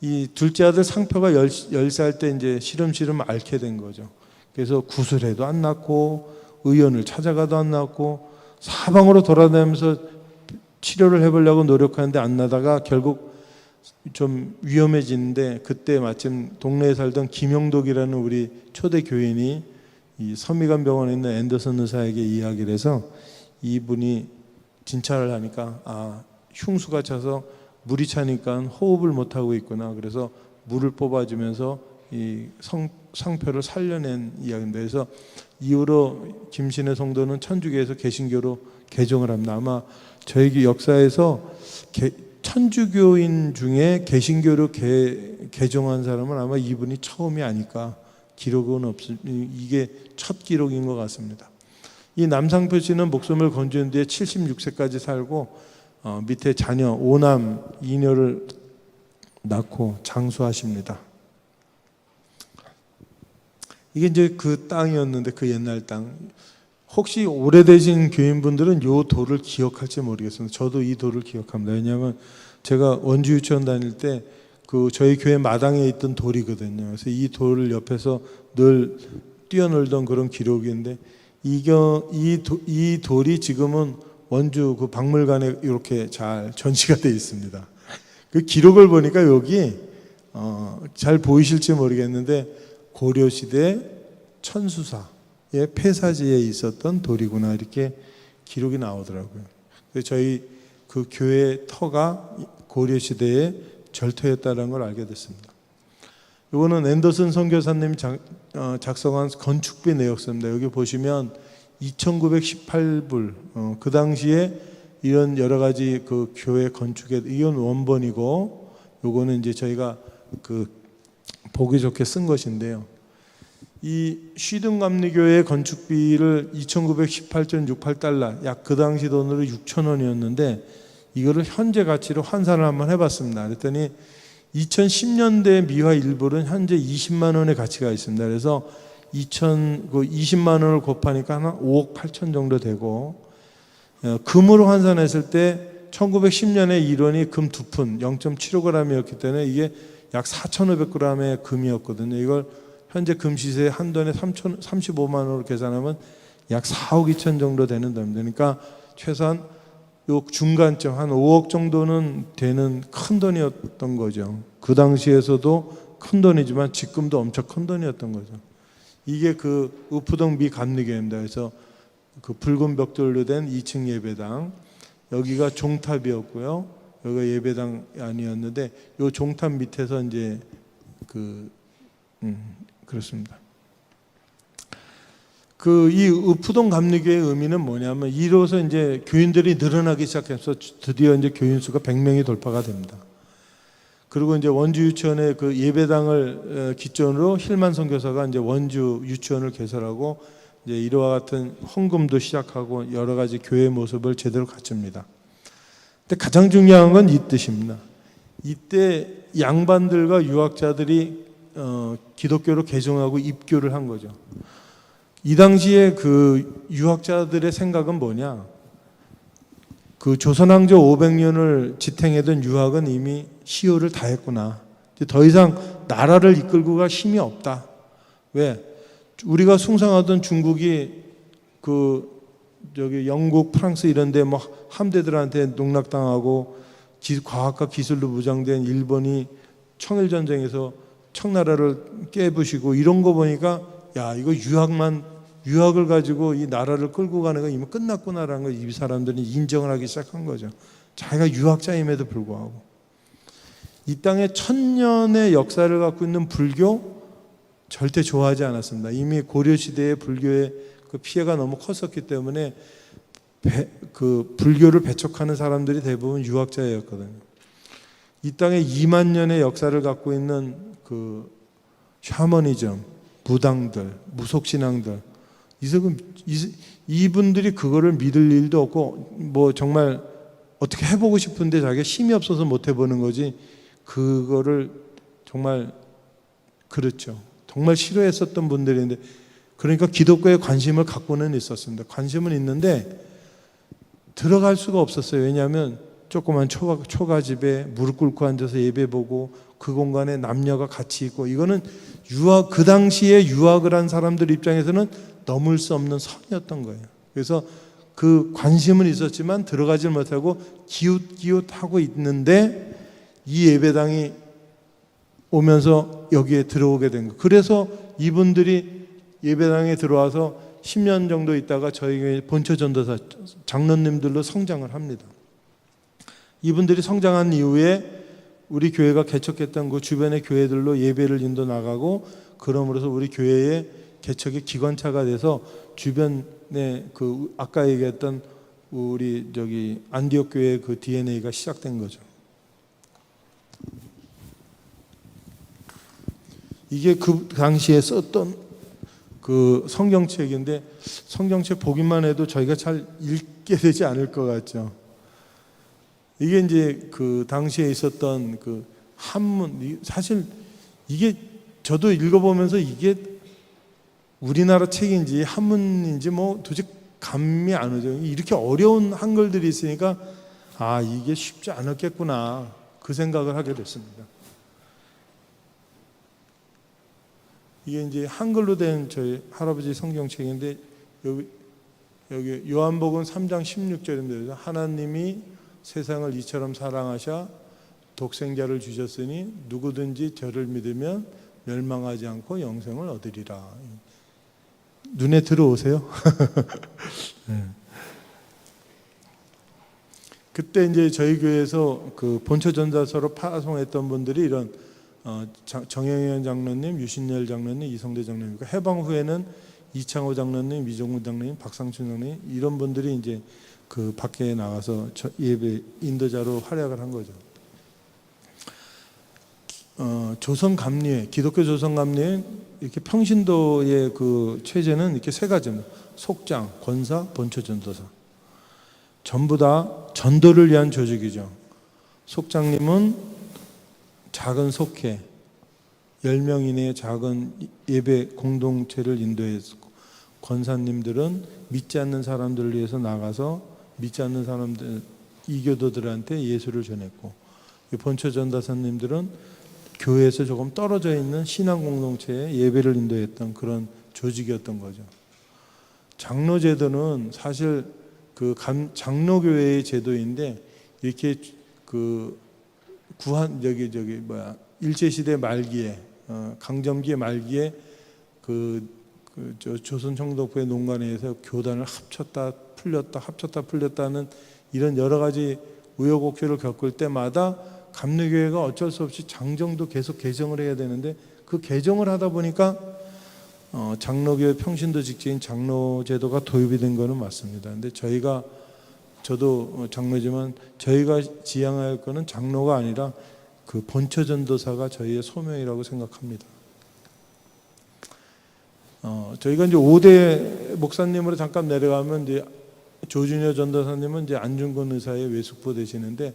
이 둘째 아들 상표가 10살 때 이제 시름시름 앓게 된 거죠. 그래서 구술해도 안 낫고 의원을 찾아가도 안 낫고 사방으로 돌아다니면서 치료를 해보려고 노력하는데 안 나다가 결국 좀 위험해지는데 그때 마침 동네에 살던 김영독이라는 우리 초대 교인이 이 서미관병원에 있는 앤더슨 의사에게 이야기를 해서 이분이 진찰을 하니까 흉수가 차서 물이 차니까 호흡을 못하고 있구나. 그래서 물을 뽑아주면서 이 상표를 살려낸 이야기인데 그래서 이후로 김신혜 성도는 천주교에서 개신교로 개종을 합니다. 아마 저희 역사에서 천주교인 중에 개신교로 개종한 사람은 아마 이분이 처음이 아닐까. 기록은 없습니다. 이게 첫 기록인 것 같습니다. 이 남상표 씨는 목숨을 건진 뒤에 76세까지 살고 밑에 자녀 5남 2녀를 낳고 장수하십니다. 이게 이제 그 땅이었는데 그 옛날 땅. 혹시 오래되신 교인분들은 이 돌을 기억할지 모르겠습니다. 저도 이 돌을 기억합니다. 왜냐하면 제가 원주 유치원 다닐 때 그 저희 교회 마당에 있던 돌이거든요. 그래서 이 돌을 옆에서 늘 뛰어놀던 그런 기록인데 이 돌이 지금은 원주 그 박물관에 이렇게 잘 전시가 되어 있습니다. 그 기록을 보니까 여기 잘 보이실지 모르겠는데 고려시대 천수사의 폐사지에 있었던 돌이구나 이렇게 기록이 나오더라고요. 그래서 저희 그 교회 터가 고려시대의 절터였다는 걸 알게 됐습니다. 이거는 앤더슨 선교사님이 작성한 건축비 내역서입니다. 여기 보시면 2,918불 그 당시에 이런 여러 가지 그 교회 건축에 이건 원본이고 요거는 이제 저희가 그 보기 좋게 쓴 것인데요. 이 쉬든 감리교회 건축비를 2,918.68달러 약 그 당시 돈으로 6,000원이었는데 이거를 현재 가치로 환산을 한번 해봤습니다. 그랬더니 2010년대 미화 1불은 현재 20만 원의 가치가 있습니다. 그래서 20만 원을 곱하니까 한 5억 8천 정도 되고 금으로 환산했을 때 1910년에 1원이 금 2푼 0.75g이었기 때문에 이게 약 4,500g의 금이었거든요. 이걸 현재 금 시세 한 돈에 35만 원으로 계산하면 약 4억 2천 정도 되는 돈입니다. 그러니까 최소한 요 중간점 한 5억 정도는 되는 큰 돈이었던 거죠. 그 당시에서도 큰 돈이지만 지금도 엄청 큰 돈이었던 거죠. 이게 그 의푸동 미 감리교회입니다. 그래서 그 붉은 벽돌로 된 2층 예배당 여기가 종탑이었고요. 여기가 예배당 아니었는데 요 종탑 밑에서 이제 그렇습니다. 이 의푸동 감리교회의 의미는 뭐냐면 이로써 이제 교인들이 늘어나기 시작해서 드디어 이제 교인 수가 100명이 돌파가 됩니다. 그리고 이제 원주 유치원의 그 예배당을 기점으로 힐만 선교사가 이제 원주 유치원을 개설하고 이제 이와 같은 헌금도 시작하고 여러 가지 교회 모습을 제대로 갖춥니다. 근데 가장 중요한 건 이 뜻입니다. 이때 양반들과 유학자들이 기독교로 개종하고 입교를 한 거죠. 이 당시에 그 유학자들의 생각은 뭐냐? 그 조선왕조 500년을 지탱하던 유학은 이미 시효를 다했구나. 이제 더 이상 나라를 이끌고 갈 힘이 없다. 왜? 우리가 숭상하던 중국이 영국, 프랑스 이런데 뭐 함대들한테 농락당하고 과학과 기술로 무장된 일본이 청일전쟁에서 청나라를 깨부시고 이런 거 보니까 야, 이거 유학을 가지고 이 나라를 끌고 가는 거 이미 끝났구나라는 걸 이 사람들이 인정을 하기 시작한 거죠. 자기가 유학자임에도 불구하고. 이 땅에 1000년의 역사를 갖고 있는 불교 절대 좋아하지 않았습니다. 이미 고려시대의 불교의 그 피해가 너무 컸었기 때문에 그 불교를 배척하는 사람들이 대부분 유학자였거든요. 이 땅에 2만 년의 역사를 갖고 있는 그 샤머니즘, 무당들, 무속신앙들, 이분들이 그거를 믿을 일도 없고 뭐 정말 어떻게 해보고 싶은데 자기가 힘이 없어서 못 해보는 거지, 그거를 정말 그렇죠. 정말 싫어했었던 분들인데, 그러니까 기독교에 관심을 갖고는 있었습니다. 관심은 있는데 들어갈 수가 없었어요. 왜냐하면 조그만 초가집에 무릎 꿇고 앉아서 예배 보고 그 공간에 남녀가 같이 있고, 이거는 그 당시에 유학을 한 사람들 입장에서는 넘을 수 없는 선이었던 거예요. 그래서 그 관심은 있었지만 들어가질 못하고 기웃기웃하고 있는데 이 예배당이 오면서 여기에 들어오게 된 거예요. 그래서 이분들이 예배당에 들어와서 10년 정도 있다가 저희 교회 본처전도사 장로님들로 성장을 합니다. 이분들이 성장한 이후에 우리 교회가 개척했던 그 주변의 교회들로 예배를 인도 나가고, 그럼으로써 우리 교회의 개척의 기관차가 돼서 주변에 그 아까 얘기했던 우리 안디옥 교회의 그 DNA가 시작된 거죠. 이게 그 당시에 썼던 그 성경책인데, 성경책 보기만 해도 저희가 잘 읽게 되지 않을 것 같죠. 이게 이제 그 당시에 있었던 그 한문, 사실 이게 저도 읽어보면서 이게 우리나라 책인지 한문인지 뭐 도저히 감이 안 오죠. 이렇게 어려운 한글들이 있으니까 아, 이게 쉽지 않았겠구나, 그 생각을 하게 됐습니다. 이게 이제 한글로 된 저희 할아버지 성경책인데, 여기 요한복음 3장 16절인데, 하나님이 세상을 이처럼 사랑하셔 독생자를 주셨으니 누구든지 저를 믿으면 멸망하지 않고 영생을 얻으리라. 눈에 들어오세요? 네. 그때 이제 저희 교회에서 그 본처전도서로 파송했던 분들이 이런 정영현 장로님, 유신열 장로님, 이성대 장로님, 해방 후에는 이창호 장로님, 이종문 장로님, 박상춘 장로님, 이런 분들이 이제 그 밖에 나가서 예배 인도자로 활약을 한 거죠. 조선 감리회, 기독교 조선 감리회 이렇게 평신도의 그 체제는 이렇게 세 가지입니다. 속장, 권사, 본처전도사. 전부 다 전도를 위한 조직이죠. 속장님은 작은 속회, 10명 이내의 작은 예배 공동체를 인도했고, 권사님들은 믿지 않는 사람들을 위해서 나가서 믿지 않는 사람들, 이교도들한테 예수를 전했고, 본처전도사님들은 교회에서 조금 떨어져 있는 신앙 공동체에 예배를 인도했던 그런 조직이었던 거죠. 장로제도는 사실 그 장로교회의 제도인데, 이렇게 그 일제시대 말기에, 강점기 말기에 조선 총독부의 농간에서 교단을 합쳤다 풀렸다는 이런 여러 가지 우여곡절을 겪을 때마다 감리교회가 어쩔 수 없이 장정도 계속 개정을 해야 되는데, 그 개정을 하다 보니까 장로교회 평신도 직제인 장로제도가 도입이 된 거는 맞습니다. 근데 저도 장로지만 저희가 지향할 거는 장로가 아니라 그 본처전도사가 저희의 소명이라고 생각합니다. 저희가 이제 5대 목사님으로 잠깐 내려가면 이제 조준효 전도사님은 이제 안중근 의사의 외숙부 되시는데,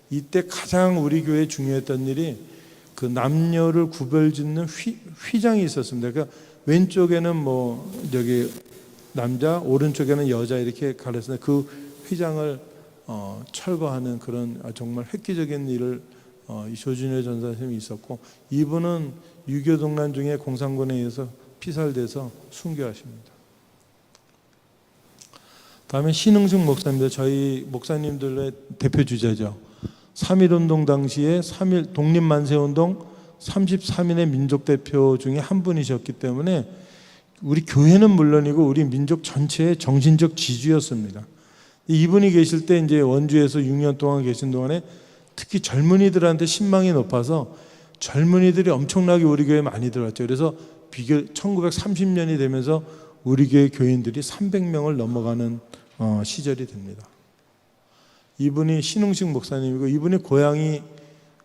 이때 가장 우리 교회에 중요했던 일이 그 남녀를 구별짓는 휘장이 있었습니다. 그러니까 왼쪽에는 남자, 오른쪽에는 여자 이렇게 가렸는데, 그 휘장을 철거하는 그런 정말 획기적인 일을 이 조준효 전사님이 있었고, 이분은 유교 동란 중에 공산군에 의해서 피살돼서 순교하십니다. 다음에 신흥식 목사입니다. 저희 목사님들의 대표 주자죠. 3.1운동 당시에 3.1 독립만세운동 33인의 민족 대표 중에 한 분이셨기 때문에 우리 교회는 물론이고 우리 민족 전체의 정신적 지주였습니다. 이분이 계실 때 이제 원주에서 6년 동안 계신 동안에 특히 젊은이들한테 신망이 높아서 젊은이들이 엄청나게 우리 교회에 많이 들어왔죠. 그래서 1930년이 되면서 우리 교회 교인들이 300명을 넘어가는 시절이 됩니다. 이분이 신흥식 목사님이고, 이분의 고향이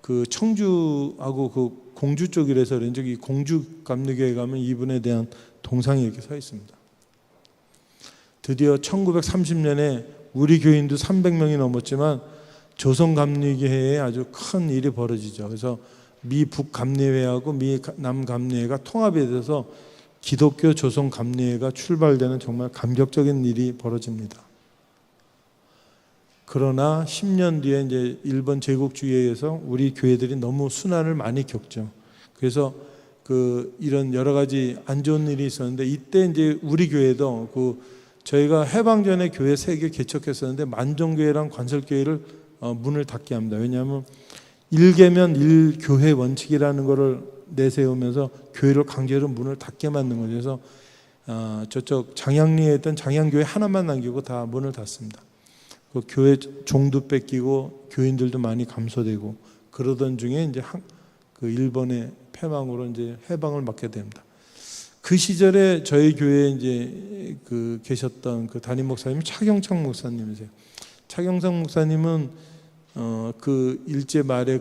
그 청주하고 그 공주 쪽이라서 그런지 이 공주 감리교회 가면 이분에 대한 동상이 이렇게 서 있습니다. 드디어 1930년에 우리 교인도 300명이 넘었지만 조선 감리교회에 아주 큰 일이 벌어지죠. 그래서 미 북감리회하고 미 남감리회가 통합이 돼서 기독교 조선 감리회가 출발되는 정말 감격적인 일이 벌어집니다. 그러나 10년 뒤에 이제 일본 제국주의에 의해서 우리 교회들이 너무 순환을 많이 겪죠. 그래서 이런 여러 가지 안 좋은 일이 있었는데, 이때 이제 우리 교회도 저희가 해방 전에 교회 3개 개척했었는데 만종교회랑 관설교회를 문을 닫게 합니다. 왜냐하면 1계면 1교회 원칙이라는 것을 내세우면서 교회를 강제로 문을 닫게 만든 거죠. 그래서 저쪽 장양리에 있던 장양교회 하나만 남기고 다 문을 닫습니다. 그 교회 종도 뺏기고 교인들도 많이 감소되고 그러던 중에 이제 그 일본의 패망으로 이제 해방을 맞게 됩니다. 그 시절에 저희 교회에 이제 계셨던 그 담임 목사님이 차경창 목사님이세요. 차경창 목사님은 그 일제 말에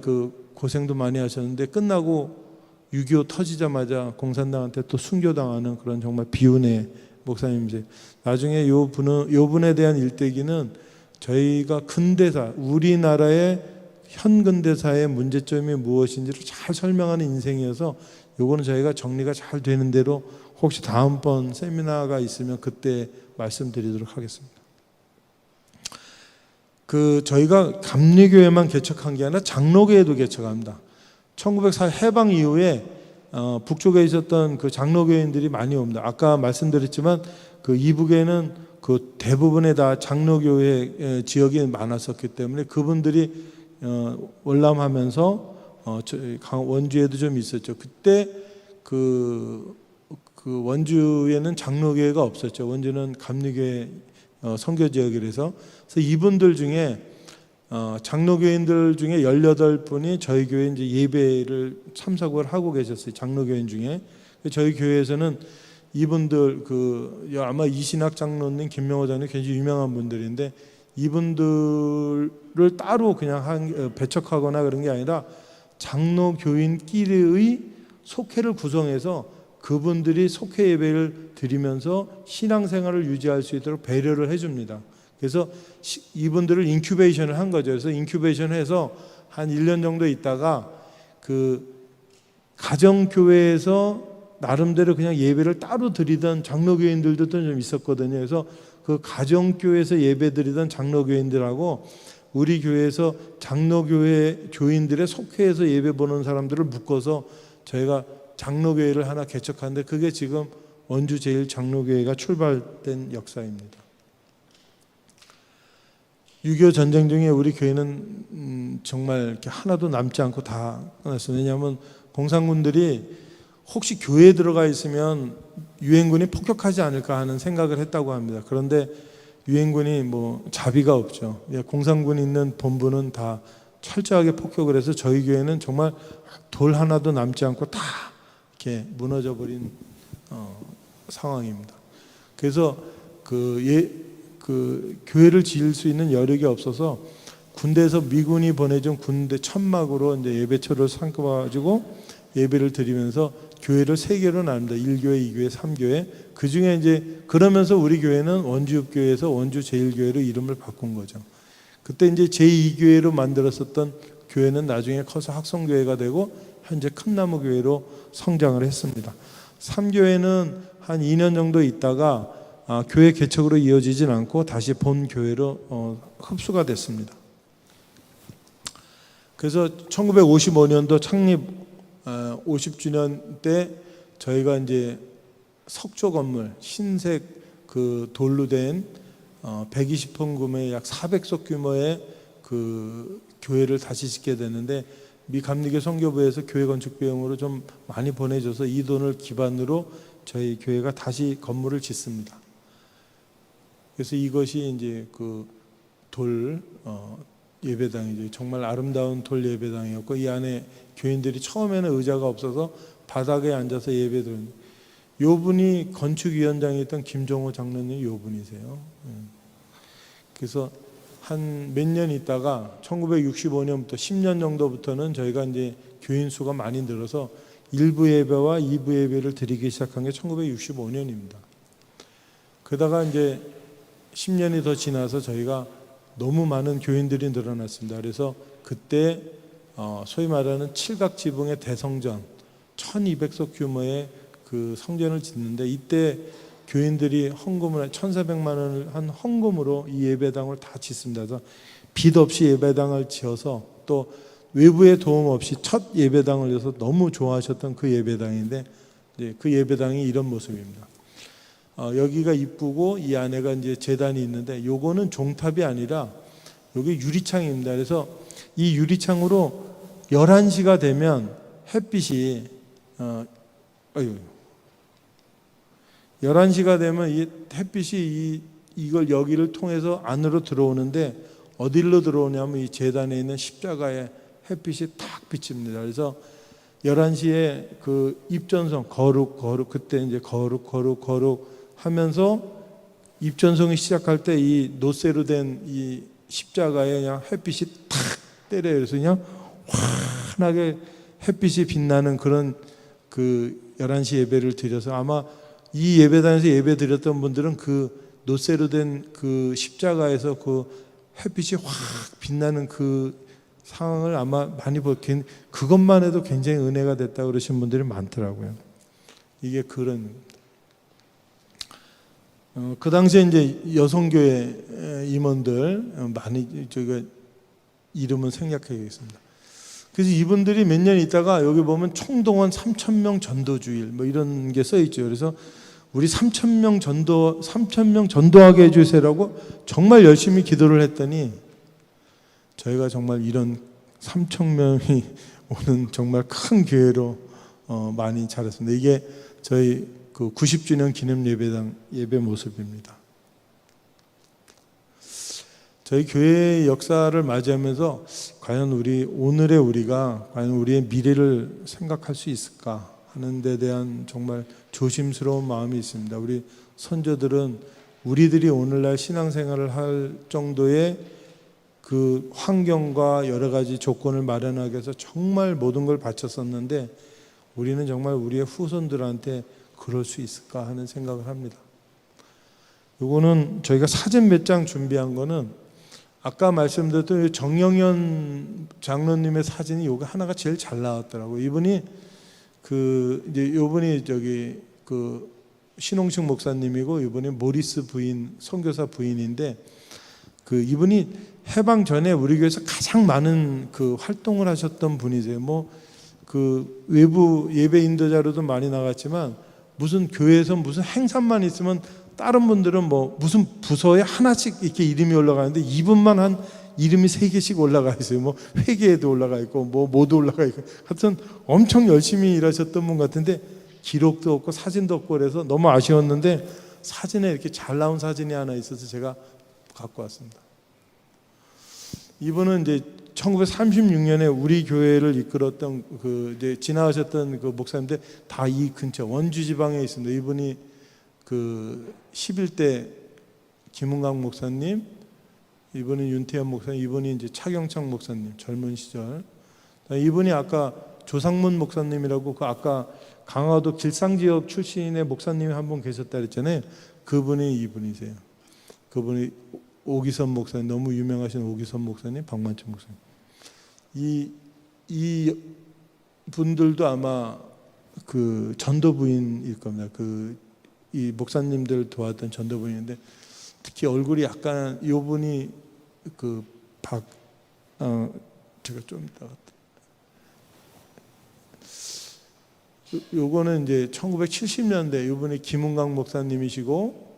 고생도 많이 하셨는데 끝나고 6.25 터지자마자 공산당한테 또 순교당하는 그런 정말 비운의 목사님이세요. 나중에 요 분에 대한 일대기는 저희가 근대사, 우리나라의 현근대사의 문제점이 무엇인지를 잘 설명하는 인생이어서 요거는 저희가 정리가 잘 되는 대로 혹시 다음번 세미나가 있으면 그때 말씀드리도록 하겠습니다. 저희가 감리교회만 개척한 게 아니라 장로교회도 개척합니다. 1904 해방 이후에 북쪽에 있었던 그 장로교인들이 많이 옵니다. 아까 말씀드렸지만 이북에는 대부분의 다 장로교회 지역이 많았었기 때문에 그분들이 월남하면서 원주에도 좀 있었죠. 그때 그 원주에는 장로교회가 없었죠. 원주는 감리교회 선교 지역이라서. 그래서 이분들 중에 장로교인들 중에 18분이 저희 교회에 이제 예배를 참석을 하고 계셨어요. 장로교인 중에. 저희 교회에서는 이분들 아마 이신학 장로님, 김명호 장로님 굉장히 유명한 분들인데 이분들을 따로 그냥 배척하거나 그런 게 아니라 장로교인끼리의 속회를 구성해서 그분들이 속회 예배를 드리면서 신앙생활을 유지할 수 있도록 배려를 해줍니다. 그래서 이분들을 인큐베이션을 한 거죠. 그래서 인큐베이션을 해서 한 1년 정도 있다가 가정교회에서 나름대로 그냥 예배를 따로 드리던 장로교인들도 좀 있었거든요. 그래서 가정교회에서 예배 드리던 장로교인들하고 우리 교회에서 장로교회 교인들의 속회에서 예배 보는 사람들을 묶어서 저희가 장로교회를 하나 개척하는데 그게 지금 원주 제1장로교회가 출발된 역사입니다. 6.25 전쟁 중에 우리 교회는 정말 이렇게 하나도 남지 않고 다 끝났어요. 왜냐하면 공산군들이 혹시 교회에 들어가 있으면 유엔군이 폭격하지 않을까 하는 생각을 했다고 합니다. 그런데 유엔군이 자비가 없죠. 공산군이 있는 본부는 다 철저하게 폭격을 해서 저희 교회는 정말 돌 하나도 남지 않고 다 이렇게 무너져 버린 상황입니다. 그래서 교회를 지을 수 있는 여력이 없어서 군대에서 미군이 보내준 군대 천막으로 이제 예배처를 삼가지고 예배를 드리면서 교회를 3개로 나눕니다. 1교회, 2교회, 3교회. 그 중에 이제 그러면서 우리 교회는 원주육교회에서 원주 제1교회로 이름을 바꾼 거죠. 그때 이제 제2교회로 만들었었던 교회는 나중에 커서 학성교회가 되고 현재 큰나무교회로 성장을 했습니다. 3교회는 한 2년 정도 있다가 교회 개척으로 이어지진 않고 다시 본 교회로 흡수가 됐습니다. 그래서 1955년도 창립 50주년 때 저희가 이제 석조 건물 흰색 그 돌로 된 120평 규모의 약 400석 규모의 그 교회를 다시 짓게 됐는데, 미 감리교 선교부에서 교회 건축 비용으로 좀 많이 보내줘서 이 돈을 기반으로 저희 교회가 다시 건물을 짓습니다. 그래서 이것이 이제 그 돌 예배당이죠. 정말 아름다운 돌 예배당이었고, 이 안에 교인들이 처음에는 의자가 없어서 바닥에 앉아서 예배드렸는데, 요 분이 건축위원장이었던 김종호 장로님, 요 분이세요. 그래서 한 몇 년 있다가 1965년부터 10년 정도부터는 저희가 이제 교인 수가 많이 늘어서 1부 예배와 2부 예배를 드리기 시작한 게 1965년입니다. 그러다가 이제 10년이 더 지나서 저희가 너무 많은 교인들이 늘어났습니다. 그래서 그때 소위 말하는 칠각지붕의 대성전 1200석 규모의 그 성전을 짓는데, 이때 교인들이 헌금을 1,400만 원을 한 헌금으로 이 예배당을 다 짓습니다. 그래서 빚 없이 예배당을 지어서 또 외부의 도움 없이 첫 예배당을 해서 너무 좋아하셨던 그 예배당인데, 이제 그 예배당이 이런 모습입니다. 여기가 이쁘고 이 안에가 이제 제단이 있는데, 요거는 종탑이 아니라 여기 유리창입니다. 그래서 이 유리창으로 11시가 되면 햇빛이 11시가 되면 이 햇빛이 이걸 여기를 통해서 안으로 들어오는데, 어디로 들어오냐면 이 제단에 있는 십자가에 햇빛이 탁 비칩니다. 그래서 11시에 그 입전성 거룩 그때 이제 거룩 하면서 입전성이 시작할 때 이 노쇠로 된 이 십자가에 그냥 햇빛이 탁 때려요. 그래서 그냥 환하게 햇빛이 빛나는 그런 그 11시 예배를 드려서, 아마 이 예배당에서 예배 드렸던 분들은 그 노쇠로 된 그 십자가에서 그 햇빛이 확 빛나는 그 상황을 아마 많이 그것만 해도 굉장히 은혜가 됐다 그러신 분들이 많더라고요. 이게 그런 그 당시에 이제 여성교회 임원들 많이 저희가 이름은 생략해야겠습니다. 그래서 이분들이 몇 년 있다가 여기 보면 총동원 3,000명 전도주일 뭐 이런 게 써 있죠. 그래서 우리 3,000명 전도하게 해주세요라고 정말 열심히 기도를 했더니, 저희가 정말 이런 3,000명이 오는 정말 큰 교회로 많이 자랐습니다. 이게 저희 그 90주년 기념 예배당 예배 모습입니다. 저희 교회의 역사를 맞이하면서 과연 오늘의 우리가 과연 우리의 미래를 생각할 수 있을까 하는 데 대한 정말 조심스러운 마음이 있습니다. 우리 선조들은 우리들이 오늘날 신앙생활을 할 정도의 그 환경과 여러 가지 조건을 마련하기 위해서 정말 모든 걸 바쳤었는데, 우리는 정말 우리의 후손들한테 그럴 수 있을까 하는 생각을 합니다. 요거는 저희가 사진 몇 장 준비한 거는 아까 말씀드렸던 정영현 장로님의 사진이 요거 하나가 제일 잘 나왔더라고요. 이분이 요분이 신홍식 목사님이고, 이분이 모리스 부인, 선교사 부인인데, 이분이 해방 전에 우리 교회에서 가장 많은 활동을 하셨던 분이세요. 외부 예배 인도자로도 많이 나갔지만, 무슨 교회에서 무슨 행사만 있으면 다른 분들은 무슨 부서에 하나씩 이렇게 이름이 올라가는데, 이분만 한 이름이 3개씩 올라가 있어요. 회계에도 올라가 있고 모두 올라가 있고, 하여튼 엄청 열심히 일하셨던 분 같은데 기록도 없고 사진도 없고 그래서 너무 아쉬웠는데, 사진에 이렇게 잘 나온 사진이 하나 있어서 제가 갖고 왔습니다. 이분은 이제 1936년에 우리 교회를 이끌었던 이제 지나가셨던 그 목사님들 다 이 근처 원주 지방에 있습니다. 이분이 11대 김은강 목사님, 이분은 윤태현 목사님, 이분이 이제 차경창 목사님 젊은 시절. 이분이 아까 조상문 목사님이라고 아까 강화도 길상 지역 출신의 목사님이 한 분 계셨다 그랬잖아요. 그분이 이분이세요. 그분이 오기선 목사님, 너무 유명하신 오기선 목사님, 박만천 목사님. 이 분들도 아마 전도 부인일 겁니다. 이 목사님들 도왔던 전도분인데 특히 얼굴이 약간 요 분이 제가 좀 이따가 요거는 이제 1970년대 요분이 김은강 목사님이시고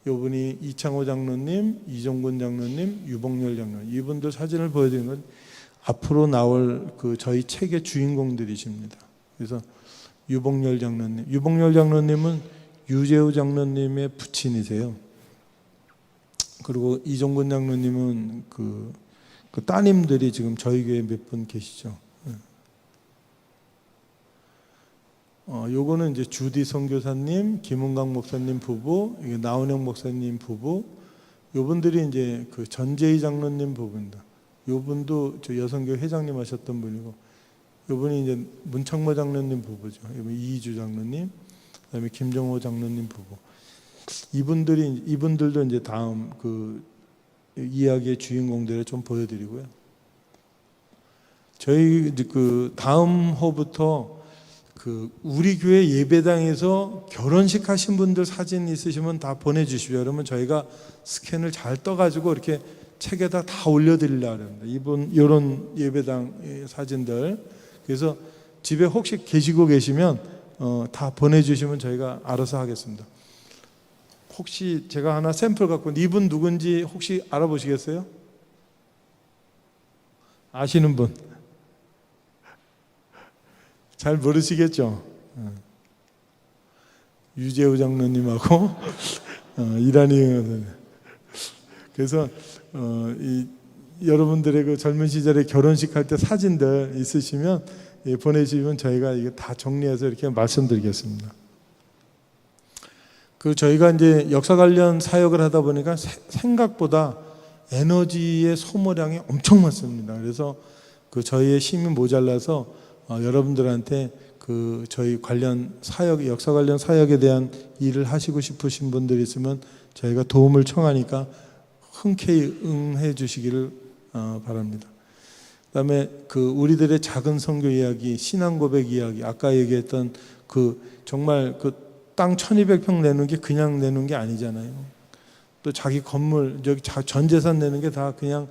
요분이 이창호 장로님, 이종근 장로님, 유복열 장로님 이분들 사진을 보여드리는 건 앞으로 나올 저희 책의 주인공들이십니다. 그래서 유복열 장로님은 유재우 장로님의 부친이세요. 그리고 이종근 장로님은 그 따님들이 지금 저희 교회에 몇 분 계시죠. 요거는 이제 주디 선교사님, 김은강 목사님 부부, 나은영 목사님 부부, 요분들이 이제 전재희 장로님 부부입니다. 요분도 저 여성교회 회장님 하셨던 분이고, 요분이 이제 문창모 장로님 부부죠. 요분 이희주 장로님, 그다음에 김정호 장로님 부부. 이분들도 이제 다음 이야기의 주인공들을 좀 보여드리고요. 저희 다음 호부터 우리 교회 예배당에서 결혼식 하신 분들 사진 있으시면 다 보내주십시오. 그러면 저희가 스캔을 잘 떠가지고 이렇게 책에다 다 올려드리려고 합니다. 이런 예배당 사진들. 그래서 집에 혹시 계시고 계시면 다 보내주시면 저희가 알아서 하겠습니다. 혹시 제가 하나 샘플 갖고 이분 누군지 혹시 알아보시겠어요? 아시는 분? 잘 모르시겠죠? 유재우 장로님하고 이란희. 그래서 여러분들의 젊은 시절에 결혼식 할 때 사진들 있으시면 보내주시면 저희가 이게 다 정리해서 이렇게 말씀드리겠습니다. 저희가 이제 역사 관련 사역을 하다 보니까 생각보다 에너지의 소모량이 엄청 많습니다. 그래서 저희의 힘이 모자라서 여러분들한테 저희 관련 사역, 역사 관련 사역에 대한 일을 하시고 싶으신 분들이 있으면 저희가 도움을 청하니까 흔쾌히 응해 주시기를 바랍니다. 그다음에 우리들의 작은 선교 이야기, 신앙 고백 이야기, 아까 얘기했던 정말 땅 1200평 내는 게 그냥 내는 게 아니잖아요. 또 자기 건물, 전 재산 내는 게 다 그냥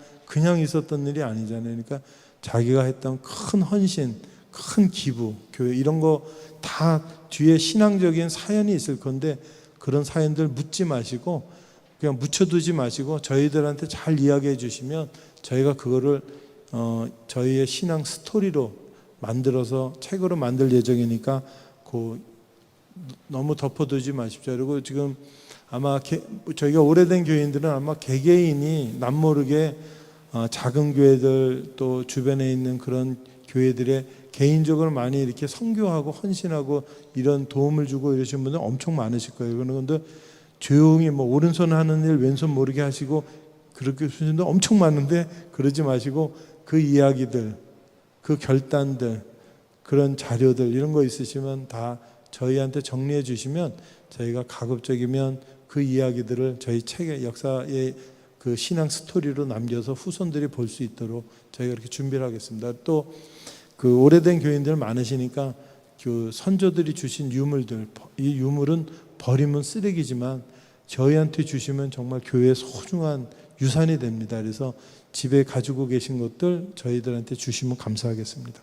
있었던 일이 아니잖아요. 그러니까 자기가 했던 큰 헌신, 큰 기부, 교회 이런 거 다 뒤에 신앙적인 사연이 있을 건데 그런 사연들 묻지 마시고 그냥 묻혀두지 마시고 저희들한테 잘 이야기해 주시면 저희가 그거를 저희의 신앙 스토리로 만들어서 책으로 만들 예정이니까 너무 덮어두지 마십시오. 그리고 지금 아마 저희가 오래된 교인들은 아마 개개인이 남모르게 작은 교회들 또 주변에 있는 그런 교회들에 개인적으로 많이 이렇게 선교하고 헌신하고 이런 도움을 주고 이러신 분들 엄청 많으실 거예요. 그런데 조용히 오른손 하는 일 왼손 모르게 하시고 그렇게 하시는 분들 엄청 많은데 그러지 마시고 그 이야기들, 그 결단들, 그런 자료들 이런 거 있으시면 다 저희한테 정리해 주시면 저희가 가급적이면 그 이야기들을 저희 책의 역사의 신앙 스토리로 남겨서 후손들이 볼 수 있도록 저희가 이렇게 준비를 하겠습니다. 또 오래된 교인들 많으시니까 선조들이 주신 유물들, 이 유물은 버리면 쓰레기지만 저희한테 주시면 정말 교회의 소중한 유산이 됩니다. 그래서 집에 가지고 계신 것들 저희들한테 주시면 감사하겠습니다.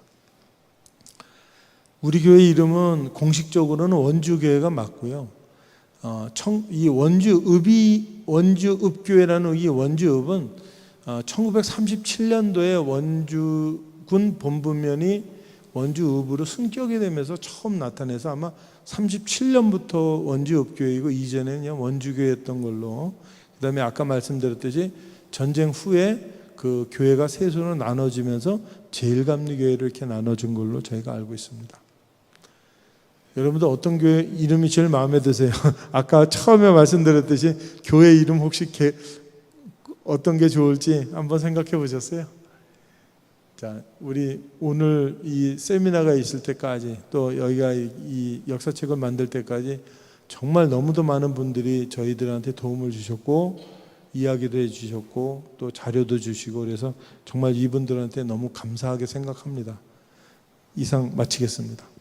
우리 교회 이름은 공식적으로는 원주교회가 맞고요. 이 원주읍교회라는 이 원주읍은 1937년도에 원주군 본부면이 원주읍으로 승격이 되면서 처음 나타내서 아마 37년부터 원주읍교회이고 이전에는 원주교회였던 걸로. 그다음에 아까 말씀드렸듯이 전쟁 후에 교회가 세손으로 나눠지면서 제일감리교회를 이렇게 나눠준 걸로 저희가 알고 있습니다. 여러분들 어떤 교회 이름이 제일 마음에 드세요? 아까 처음에 말씀드렸듯이 교회 이름 혹시 어떤 게 좋을지 한번 생각해 보셨어요? 자, 우리 오늘 이 세미나가 있을 때까지 또 여기가 이 역사책을 만들 때까지 정말 너무도 많은 분들이 저희들한테 도움을 주셨고 이야기도 해주셨고 또 자료도 주시고 그래서 정말 이분들한테 너무 감사하게 생각합니다. 이상 마치겠습니다.